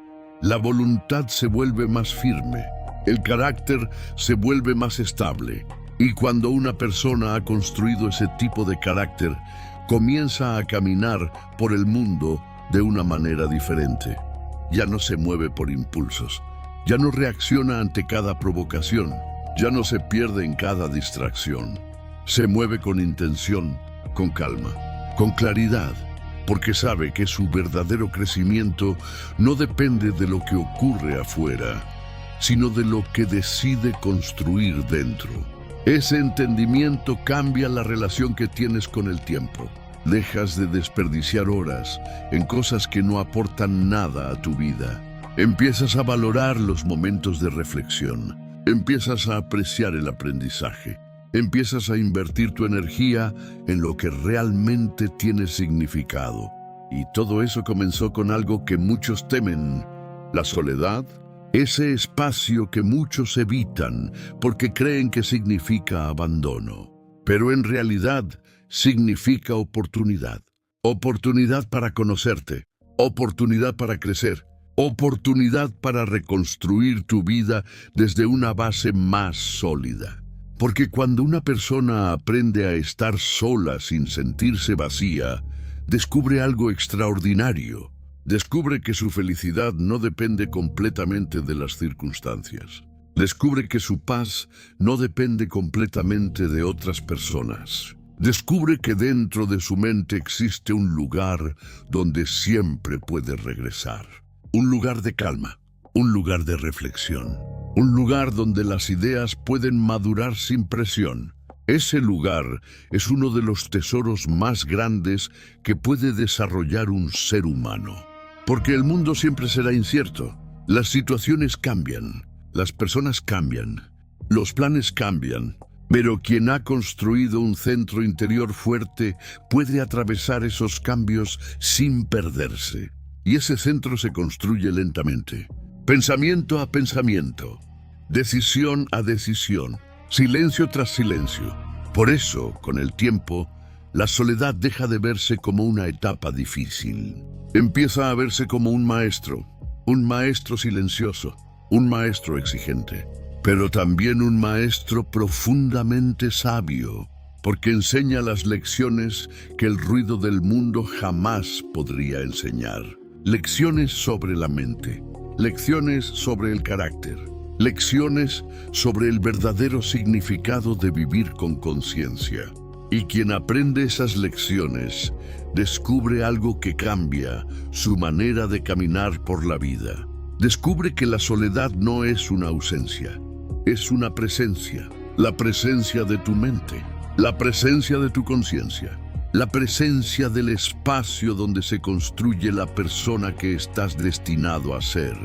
la voluntad se vuelve más firme, el carácter se vuelve más estable. Y cuando una persona ha construido ese tipo de carácter, comienza a caminar por el mundo de una manera diferente. Ya no se mueve por impulsos, ya no reacciona ante cada provocación, ya no se pierde en cada distracción. Se mueve con intención, con calma, con claridad, porque sabe que su verdadero crecimiento no depende de lo que ocurre afuera, sino de lo que decide construir dentro. Ese entendimiento cambia la relación que tienes con el tiempo. Dejas de desperdiciar horas en cosas que no aportan nada a tu vida. Empiezas a valorar los momentos de reflexión. Empiezas a apreciar el aprendizaje. Empiezas a invertir tu energía en lo que realmente tiene significado. Y todo eso comenzó con algo que muchos temen: la soledad. Ese espacio que muchos evitan porque creen que significa abandono. Pero en realidad significa oportunidad. Oportunidad para conocerte. Oportunidad para crecer. Oportunidad para reconstruir tu vida desde una base más sólida. Porque cuando una persona aprende a estar sola sin sentirse vacía, descubre algo extraordinario. Descubre que su felicidad no depende completamente de las circunstancias. Descubre que su paz no depende completamente de otras personas. Descubre que dentro de su mente existe un lugar donde siempre puede regresar. Un lugar de calma, un lugar de reflexión, un lugar donde las ideas pueden madurar sin presión. Ese lugar es uno de los tesoros más grandes que puede desarrollar un ser humano. Porque el mundo siempre será incierto. Las situaciones cambian, las personas cambian, los planes cambian. Pero quien ha construido un centro interior fuerte puede atravesar esos cambios sin perderse. Y ese centro se construye lentamente. Pensamiento a pensamiento, decisión a decisión, silencio tras silencio. Por eso, con el tiempo, la soledad deja de verse como una etapa difícil. Empieza a verse como un maestro silencioso, un maestro exigente, pero también un maestro profundamente sabio, porque enseña las lecciones que el ruido del mundo jamás podría enseñar. lecciones sobre la mente, lecciones sobre el carácter, lecciones sobre el verdadero significado de vivir con conciencia. Y quien aprende esas lecciones descubre algo que cambia su manera de caminar por la vida. Descubre que la soledad no es una ausencia, es una presencia. La presencia de tu mente, la presencia de tu conciencia, la presencia del espacio donde se construye la persona que estás destinado a ser.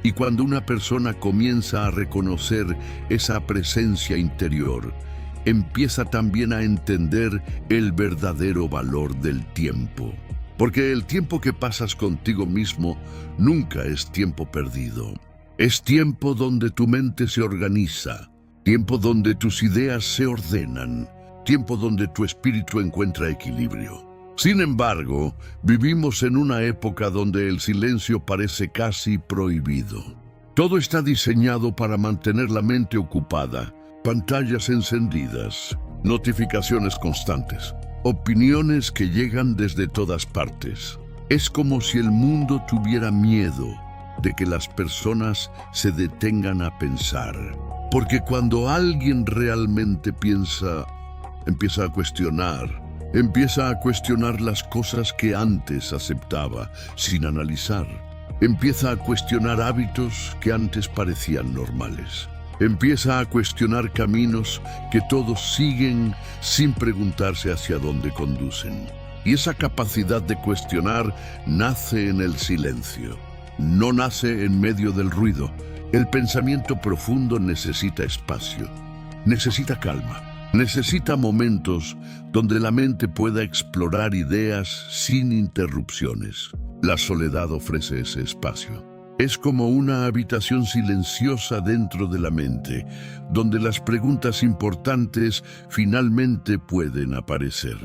Y cuando una persona comienza a reconocer esa presencia interior, empieza también a entender el verdadero valor del tiempo. Porque el tiempo que pasas contigo mismo nunca es tiempo perdido. Es tiempo donde tu mente se organiza, tiempo donde tus ideas se ordenan, tiempo donde tu espíritu encuentra equilibrio. Sin embargo, vivimos en una época donde el silencio parece casi prohibido. Todo está diseñado para mantener la mente ocupada, pantallas encendidas, notificaciones constantes, opiniones que llegan desde todas partes. Es como si el mundo tuviera miedo de que las personas se detengan a pensar. Porque cuando alguien realmente piensa, empieza a cuestionar las cosas que antes aceptaba sin analizar. Empieza a cuestionar hábitos que antes parecían normales. Empieza a cuestionar caminos que todos siguen sin preguntarse hacia dónde conducen. Y esa capacidad de cuestionar nace en el silencio. No nace en medio del ruido. El pensamiento profundo necesita espacio, necesita calma, necesita momentos donde la mente pueda explorar ideas sin interrupciones. La soledad ofrece ese espacio. Es como una habitación silenciosa dentro de la mente, donde las preguntas importantes finalmente pueden aparecer.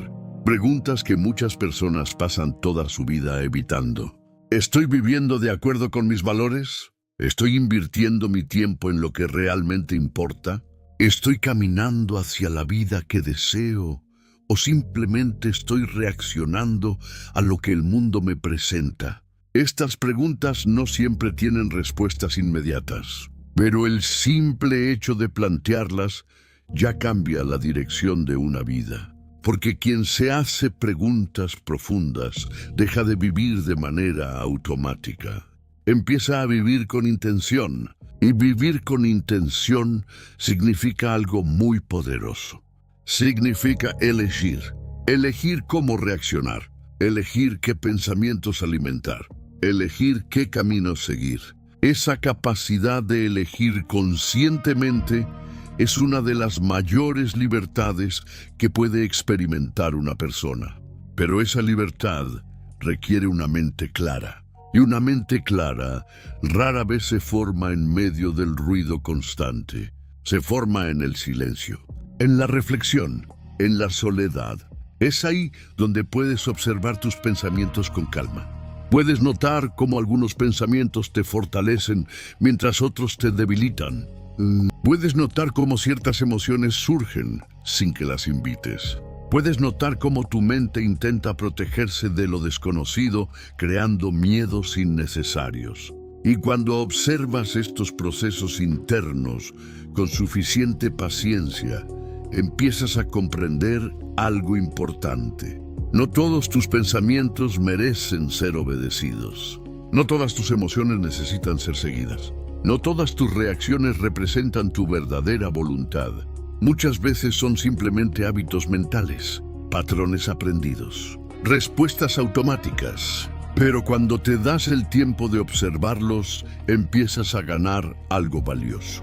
Preguntas que muchas personas pasan toda su vida evitando. ¿Estoy viviendo de acuerdo con mis valores? ¿Estoy invirtiendo mi tiempo en lo que realmente importa? ¿Estoy caminando hacia la vida que deseo? ¿O simplemente estoy reaccionando a lo que el mundo me presenta? Estas preguntas no siempre tienen respuestas inmediatas, pero el simple hecho de plantearlas ya cambia la dirección de una vida. Porque quien se hace preguntas profundas deja de vivir de manera automática. Empieza a vivir con intención, y vivir con intención significa algo muy poderoso. Significa elegir cómo reaccionar, elegir qué pensamientos alimentar, elegir qué camino seguir. Esa capacidad de elegir conscientemente es una de las mayores libertades que puede experimentar una persona. Pero esa libertad requiere una mente clara. Y una mente clara rara vez se forma en medio del ruido constante. Se forma en el silencio, en la reflexión, en la soledad. Es ahí donde puedes observar tus pensamientos con calma. Puedes notar cómo algunos pensamientos te fortalecen mientras otros te debilitan. Puedes notar cómo ciertas emociones surgen sin que las invites. Puedes notar cómo tu mente intenta protegerse de lo desconocido, creando miedos innecesarios. Y cuando observas estos procesos internos con suficiente paciencia, empiezas a comprender algo importante. No todos tus pensamientos merecen ser obedecidos. No todas tus emociones necesitan ser seguidas. No todas tus reacciones representan tu verdadera voluntad. Muchas veces son simplemente hábitos mentales, patrones aprendidos, respuestas automáticas. Pero cuando te das el tiempo de observarlos, empiezas a ganar algo valioso.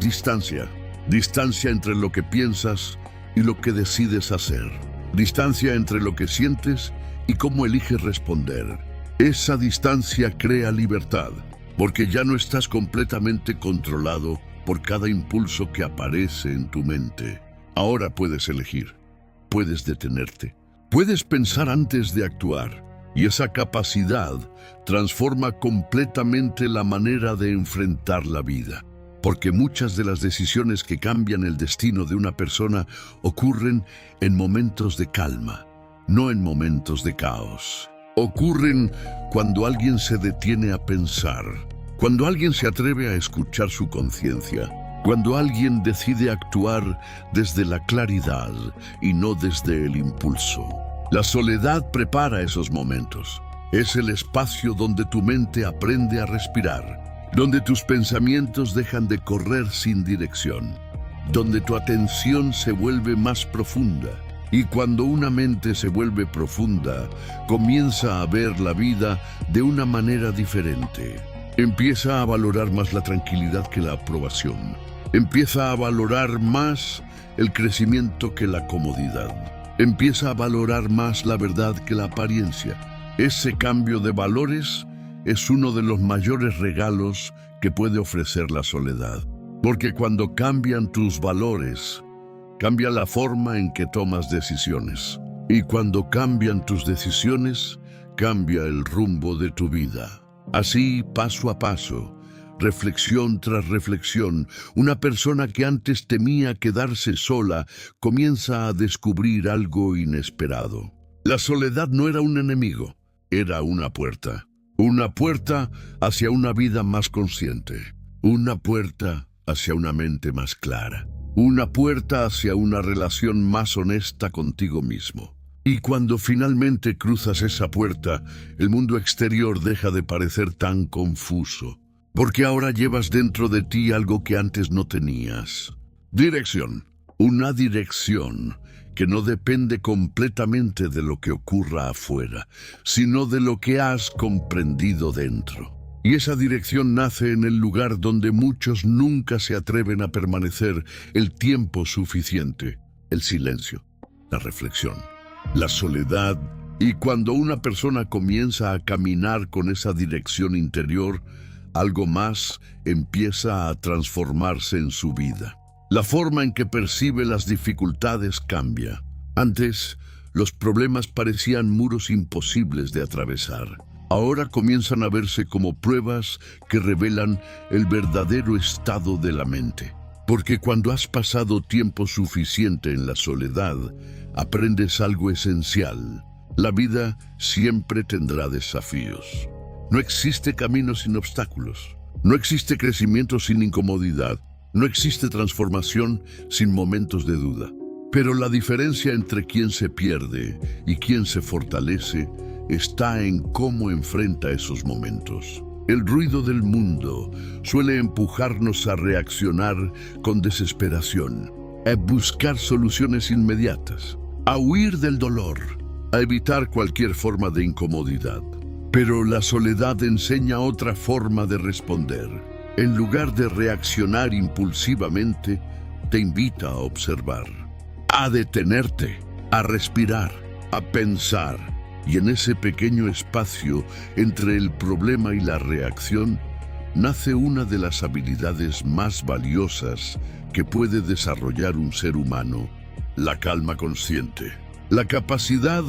Distancia. Distancia entre lo que piensas y lo que decides hacer. Distancia entre lo que sientes y cómo eliges responder. Esa distancia crea libertad, porque ya no estás completamente controlado por cada impulso que aparece en tu mente. Ahora puedes elegir, puedes detenerte, puedes pensar antes de actuar, y esa capacidad transforma completamente la manera de enfrentar la vida. Porque muchas de las decisiones que cambian el destino de una persona ocurren en momentos de calma, no en momentos de caos. Ocurren cuando alguien se detiene a pensar, cuando alguien se atreve a escuchar su conciencia, cuando alguien decide actuar desde la claridad y no desde el impulso. La soledad prepara esos momentos. Es el espacio donde tu mente aprende a respirar, donde tus pensamientos dejan de correr sin dirección, donde tu atención se vuelve más profunda. Y cuando una mente se vuelve profunda, comienza a ver la vida de una manera diferente. Empieza a valorar más la tranquilidad que la aprobación. Empieza a valorar más el crecimiento que la comodidad. Empieza a valorar más la verdad que la apariencia. Ese cambio de valores es uno de los mayores regalos que puede ofrecer la soledad. Porque cuando cambian tus valores, cambia la forma en que tomas decisiones. Y cuando cambian tus decisiones, cambia el rumbo de tu vida. Así, paso a paso, reflexión tras reflexión, una persona que antes temía quedarse sola comienza a descubrir algo inesperado. La soledad no era un enemigo, era una puerta. Una puerta hacia una vida más consciente. Una puerta hacia una mente más clara. Una puerta hacia una relación más honesta contigo mismo. Y cuando finalmente cruzas esa puerta, el mundo exterior deja de parecer tan confuso, porque ahora llevas dentro de ti algo que antes no tenías. Dirección. Una dirección que no depende completamente de lo que ocurra afuera, sino de lo que has comprendido dentro. Y esa dirección nace en el lugar donde muchos nunca se atreven a permanecer el tiempo suficiente: el silencio, la reflexión, la soledad. Y cuando una persona comienza a caminar con esa dirección interior, algo más empieza a transformarse en su vida. La forma en que percibe las dificultades cambia. Antes, los problemas parecían muros imposibles de atravesar. Ahora comienzan a verse como pruebas que revelan el verdadero estado de la mente. Porque cuando has pasado tiempo suficiente en la soledad, aprendes algo esencial. La vida siempre tendrá desafíos. No existe camino sin obstáculos. No existe crecimiento sin incomodidad. No existe transformación sin momentos de duda. Pero la diferencia entre quien se pierde y quien se fortalece está en cómo enfrenta esos momentos. El ruido del mundo suele empujarnos a reaccionar con desesperación, a buscar soluciones inmediatas, a huir del dolor, a evitar cualquier forma de incomodidad. Pero la soledad enseña otra forma de responder. En lugar de reaccionar impulsivamente, te invita a observar, a detenerte, a respirar, a pensar. Y en ese pequeño espacio entre el problema y la reacción, nace una de las habilidades más valiosas que puede desarrollar un ser humano: la calma consciente. La capacidad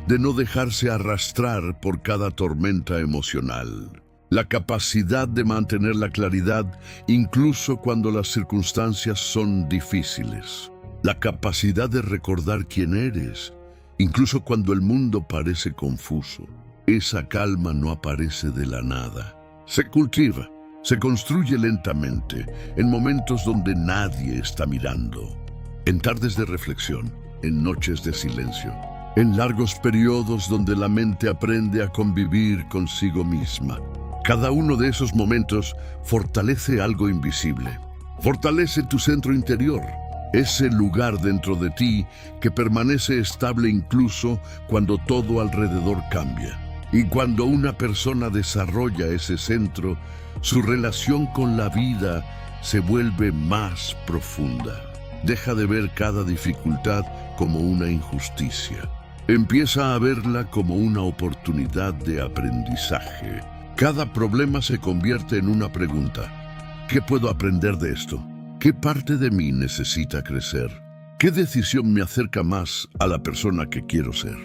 de no dejarse arrastrar por cada tormenta emocional. La capacidad de mantener la claridad incluso cuando las circunstancias son difíciles. La capacidad de recordar quién eres, incluso cuando el mundo parece confuso. Esa calma no aparece de la nada. Se cultiva, se construye lentamente, en momentos donde nadie está mirando. En tardes de reflexión, en noches de silencio, en largos periodos donde la mente aprende a convivir consigo misma. Cada uno de esos momentos fortalece algo invisible. Fortalece tu centro interior. Ese lugar dentro de ti que permanece estable incluso cuando todo alrededor cambia. Y cuando una persona desarrolla ese centro, su relación con la vida se vuelve más profunda. Deja de ver cada dificultad como una injusticia. Empieza a verla como una oportunidad de aprendizaje. Cada problema se convierte en una pregunta. ¿Qué puedo aprender de esto? ¿Qué parte de mí necesita crecer? ¿Qué decisión me acerca más a la persona que quiero ser?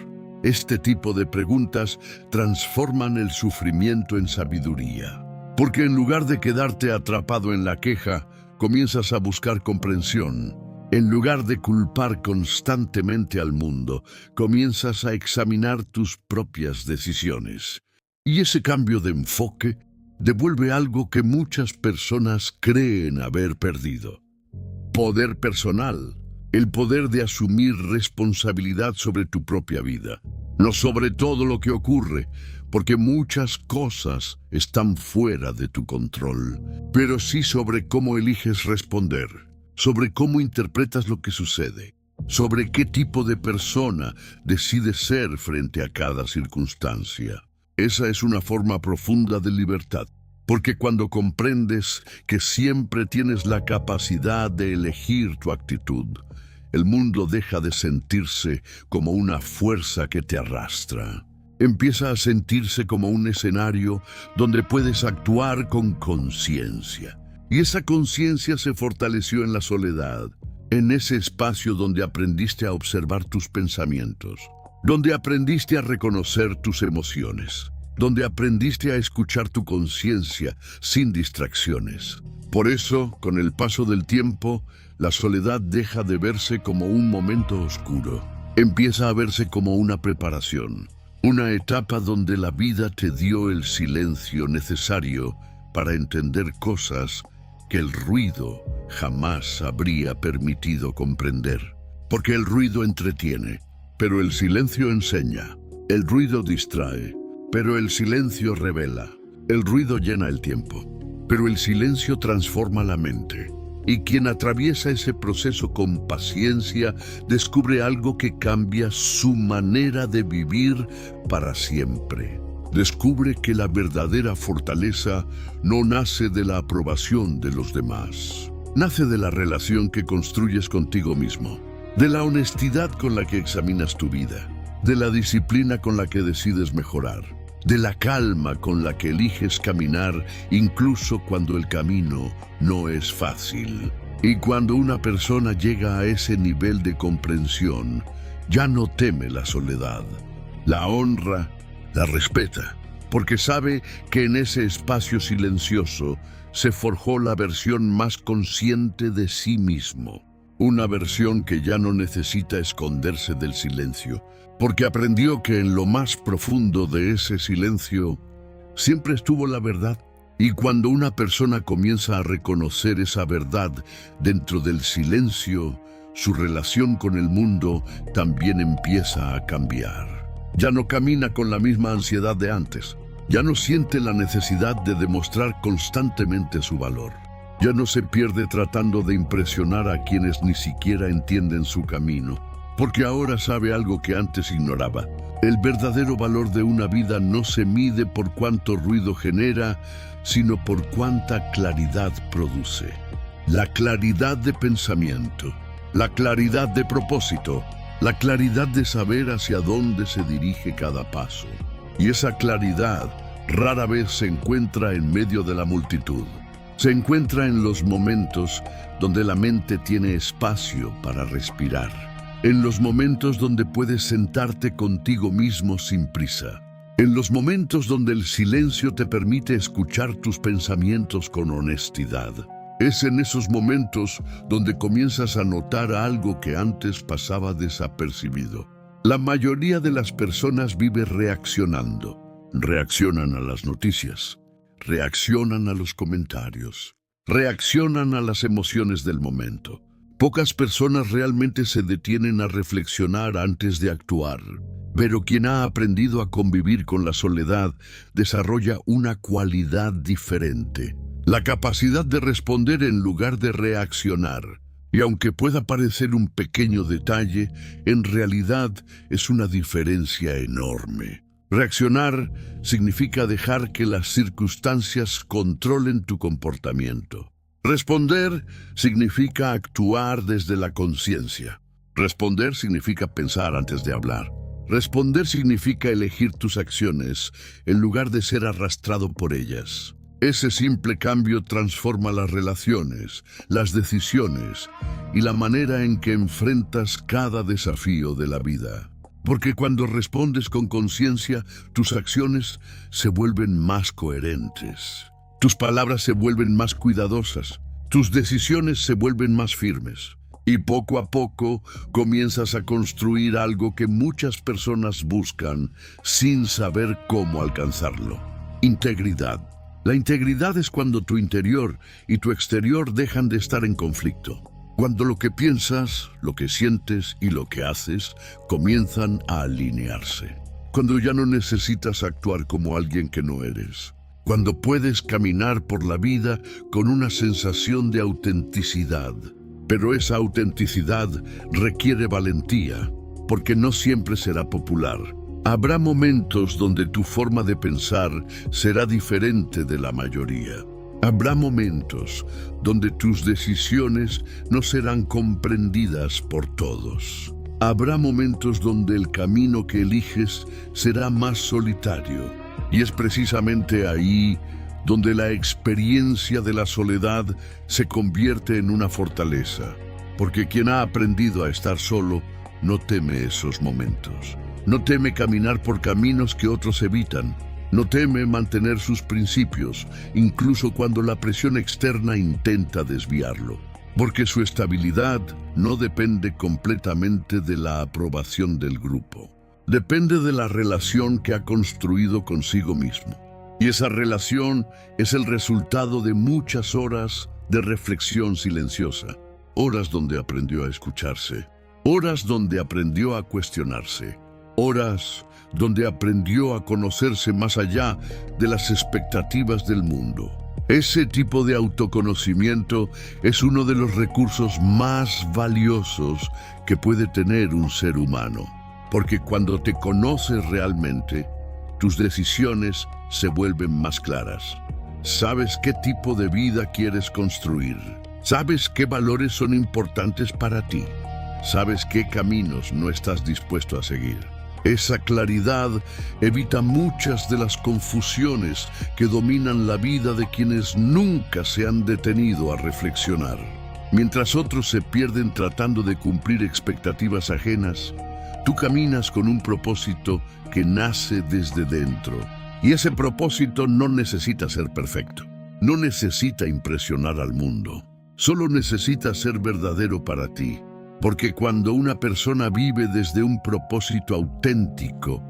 Este tipo de preguntas transforman el sufrimiento en sabiduría. Porque en lugar de quedarte atrapado en la queja, comienzas a buscar comprensión, En lugar de culpar constantemente al mundo, comienzas a examinar tus propias decisiones. Y ese cambio de enfoque devuelve algo que muchas personas creen haber perdido: poder personal, el poder de asumir responsabilidad sobre tu propia vida, no sobre todo lo que ocurre, porque muchas cosas están fuera de tu control, pero sí sobre cómo eliges responder, sobre cómo interpretas lo que sucede, sobre qué tipo de persona decides ser frente a cada circunstancia. Esa es una forma profunda de libertad, porque cuando comprendes que siempre tienes la capacidad de elegir tu actitud, el mundo deja de sentirse como una fuerza que te arrastra. Empieza a sentirse como un escenario donde puedes actuar con conciencia. Y esa conciencia se fortaleció en la soledad, en ese espacio donde aprendiste a observar tus pensamientos, donde aprendiste a reconocer tus emociones, donde aprendiste a escuchar tu conciencia sin distracciones. Por eso, con el paso del tiempo, la soledad deja de verse como un momento oscuro. Empieza a verse como una preparación, una etapa donde la vida te dio el silencio necesario para entender cosas que el ruido jamás habría permitido comprender. Porque el ruido entretiene, pero el silencio enseña. El ruido distrae, pero el silencio revela. El ruido llena el tiempo, pero el silencio transforma la mente. Y quien atraviesa ese proceso con paciencia descubre algo que cambia su manera de vivir para siempre. Descubre que la verdadera fortaleza no nace de la aprobación de los demás. Nace de la relación que construyes contigo mismo, de la honestidad con la que examinas tu vida, de la disciplina con la que decides mejorar, de la calma con la que eliges caminar incluso cuando el camino no es fácil. Y cuando una persona llega a ese nivel de comprensión, ya no teme la soledad, la honra, la respeta, porque sabe que en ese espacio silencioso se forjó la versión más consciente de sí mismo. Una versión que ya no necesita esconderse del silencio, porque aprendió que en lo más profundo de ese silencio siempre estuvo la verdad. Y cuando una persona comienza a reconocer esa verdad dentro del silencio, su relación con el mundo también empieza a cambiar. Ya no camina con la misma ansiedad de antes. Ya no siente la necesidad de demostrar constantemente su valor. Ya no se pierde tratando de impresionar a quienes ni siquiera entienden su camino, porque ahora sabe algo que antes ignoraba. El verdadero valor de una vida no se mide por cuánto ruido genera, sino por cuánta claridad produce. La claridad de pensamiento, la claridad de propósito, la claridad de saber hacia dónde se dirige cada paso. Y esa claridad rara vez se encuentra en medio de la multitud. Se encuentra en los momentos donde la mente tiene espacio para respirar. En los momentos donde puedes sentarte contigo mismo sin prisa. En los momentos donde el silencio te permite escuchar tus pensamientos con honestidad. Es en esos momentos donde comienzas a notar algo que antes pasaba desapercibido. La mayoría de las personas vive reaccionando. Reaccionan a las noticias, reaccionan a los comentarios, reaccionan a las emociones del momento. Pocas personas realmente se detienen a reflexionar antes de actuar. Pero quien ha aprendido a convivir con la soledad desarrolla una cualidad diferente. La capacidad de responder en lugar de reaccionar. Y aunque pueda parecer un pequeño detalle, en realidad es una diferencia enorme. Reaccionar significa dejar que las circunstancias controlen tu comportamiento. Responder significa actuar desde la conciencia. Responder significa pensar antes de hablar. Responder significa elegir tus acciones en lugar de ser arrastrado por ellas. Ese simple cambio transforma las relaciones, las decisiones y la manera en que enfrentas cada desafío de la vida. Porque cuando respondes con conciencia, tus acciones se vuelven más coherentes. Tus palabras se vuelven más cuidadosas. Tus decisiones se vuelven más firmes. Y poco a poco comienzas a construir algo que muchas personas buscan sin saber cómo alcanzarlo. Integridad. La integridad es cuando tu interior y tu exterior dejan de estar en conflicto. Cuando lo que piensas, lo que sientes y lo que haces comienzan a alinearse. Cuando ya no necesitas actuar como alguien que no eres. Cuando puedes caminar por la vida con una sensación de autenticidad. Pero esa autenticidad requiere valentía, porque no siempre será popular. Habrá momentos donde tu forma de pensar será diferente de la mayoría. Habrá momentos donde tus decisiones no serán comprendidas por todos. Habrá momentos donde el camino que eliges será más solitario. Y es precisamente ahí donde la experiencia de la soledad se convierte en una fortaleza, porque quien ha aprendido a estar solo no teme esos momentos, no teme caminar por caminos que otros evitan, no teme mantener sus principios, incluso cuando la presión externa intenta desviarlo, porque su estabilidad no depende completamente de la aprobación del grupo, depende de la relación que ha construido consigo mismo. Y esa relación es el resultado de muchas horas de reflexión silenciosa, horas donde aprendió a escucharse, horas donde aprendió a cuestionarse, horas donde aprendió a conocerse más allá de las expectativas del mundo. Ese tipo de autoconocimiento es uno de los recursos más valiosos que puede tener un ser humano, porque cuando te conoces realmente, tus decisiones se vuelven más claras. Sabes qué tipo de vida quieres construir. Sabes qué valores son importantes para ti. Sabes qué caminos no estás dispuesto a seguir. Esa claridad evita muchas de las confusiones que dominan la vida de quienes nunca se han detenido a reflexionar. Mientras otros se pierden tratando de cumplir expectativas ajenas, tú caminas con un propósito que nace desde dentro. Y ese propósito no necesita ser perfecto. No necesita impresionar al mundo. Solo necesita ser verdadero para ti. Porque cuando una persona vive desde un propósito auténtico,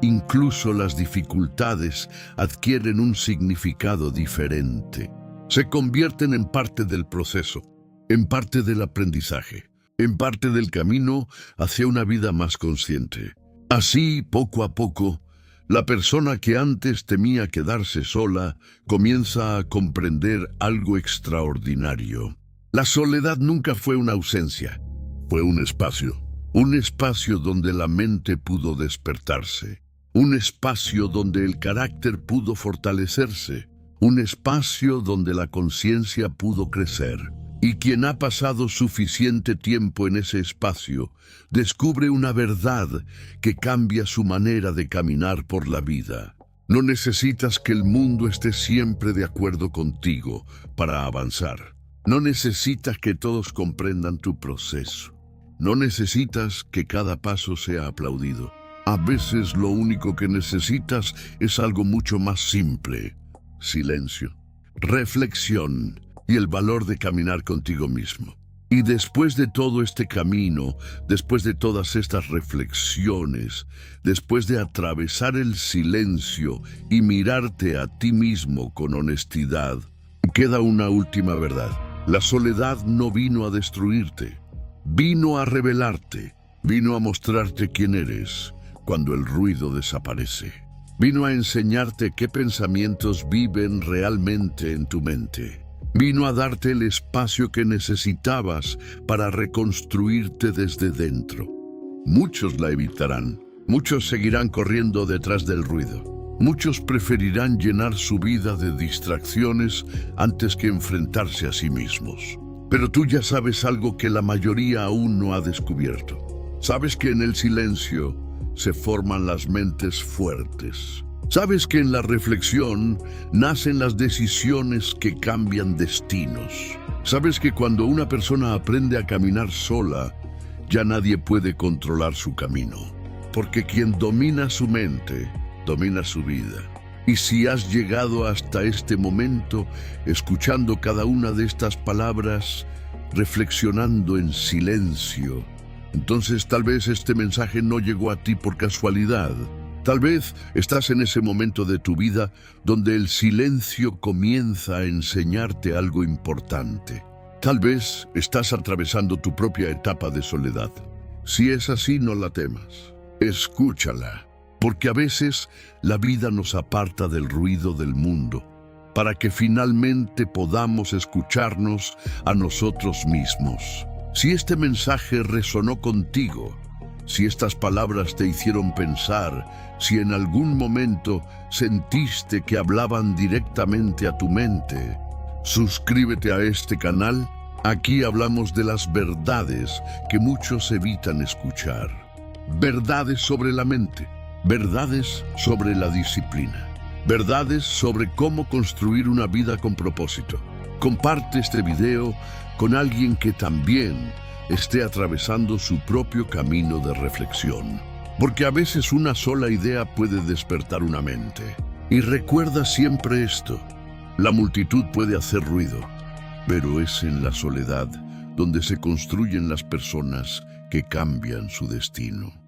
incluso las dificultades adquieren un significado diferente. Se convierten en parte del proceso, en parte del aprendizaje, en parte del camino hacia una vida más consciente. Así, poco a poco, la persona que antes temía quedarse sola comienza a comprender algo extraordinario. La soledad nunca fue una ausencia, fue un espacio donde la mente pudo despertarse, un espacio donde el carácter pudo fortalecerse, un espacio donde la conciencia pudo crecer. Y quien ha pasado suficiente tiempo en ese espacio descubre una verdad que cambia su manera de caminar por la vida. No necesitas que el mundo esté siempre de acuerdo contigo para avanzar. No necesitas que todos comprendan tu proceso. No necesitas que cada paso sea aplaudido. A veces lo único que necesitas es algo mucho más simple: silencio, reflexión y el valor de caminar contigo mismo. Y después de todo este camino, después de todas estas reflexiones, después de atravesar el silencio y mirarte a ti mismo con honestidad, queda una última verdad. La soledad no vino a destruirte, vino a revelarte, vino a mostrarte quién eres cuando el ruido desaparece. Vino a enseñarte qué pensamientos viven realmente en tu mente. Vino a darte el espacio que necesitabas para reconstruirte desde dentro. Muchos la evitarán, muchos seguirán corriendo detrás del ruido. Muchos preferirán llenar su vida de distracciones antes que enfrentarse a sí mismos. Pero tú ya sabes algo que la mayoría aún no ha descubierto. Sabes que en el silencio se forman las mentes fuertes. Sabes que en la reflexión nacen las decisiones que cambian destinos. Sabes que cuando una persona aprende a caminar sola, ya nadie puede controlar su camino. Porque quien domina su mente, domina su vida. Y si has llegado hasta este momento, escuchando cada una de estas palabras, reflexionando en silencio, entonces tal vez este mensaje no llegó a ti por casualidad. Tal vez estás en ese momento de tu vida donde el silencio comienza a enseñarte algo importante. Tal vez estás atravesando tu propia etapa de soledad. Si es así, no la temas. Escúchala, porque a veces la vida nos aparta del ruido del mundo, para que finalmente podamos escucharnos a nosotros mismos. Si este mensaje resonó contigo, si estas palabras te hicieron pensar, si en algún momento sentiste que hablaban directamente a tu mente, suscríbete a este canal. Aquí hablamos de las verdades que muchos evitan escuchar. Verdades sobre la mente, verdades sobre la disciplina, verdades sobre cómo construir una vida con propósito. Comparte este video con alguien que también esté atravesando su propio camino de reflexión, porque a veces una sola idea puede despertar una mente. Y recuerda siempre esto: la multitud puede hacer ruido, pero es en la soledad donde se construyen las personas que cambian su destino.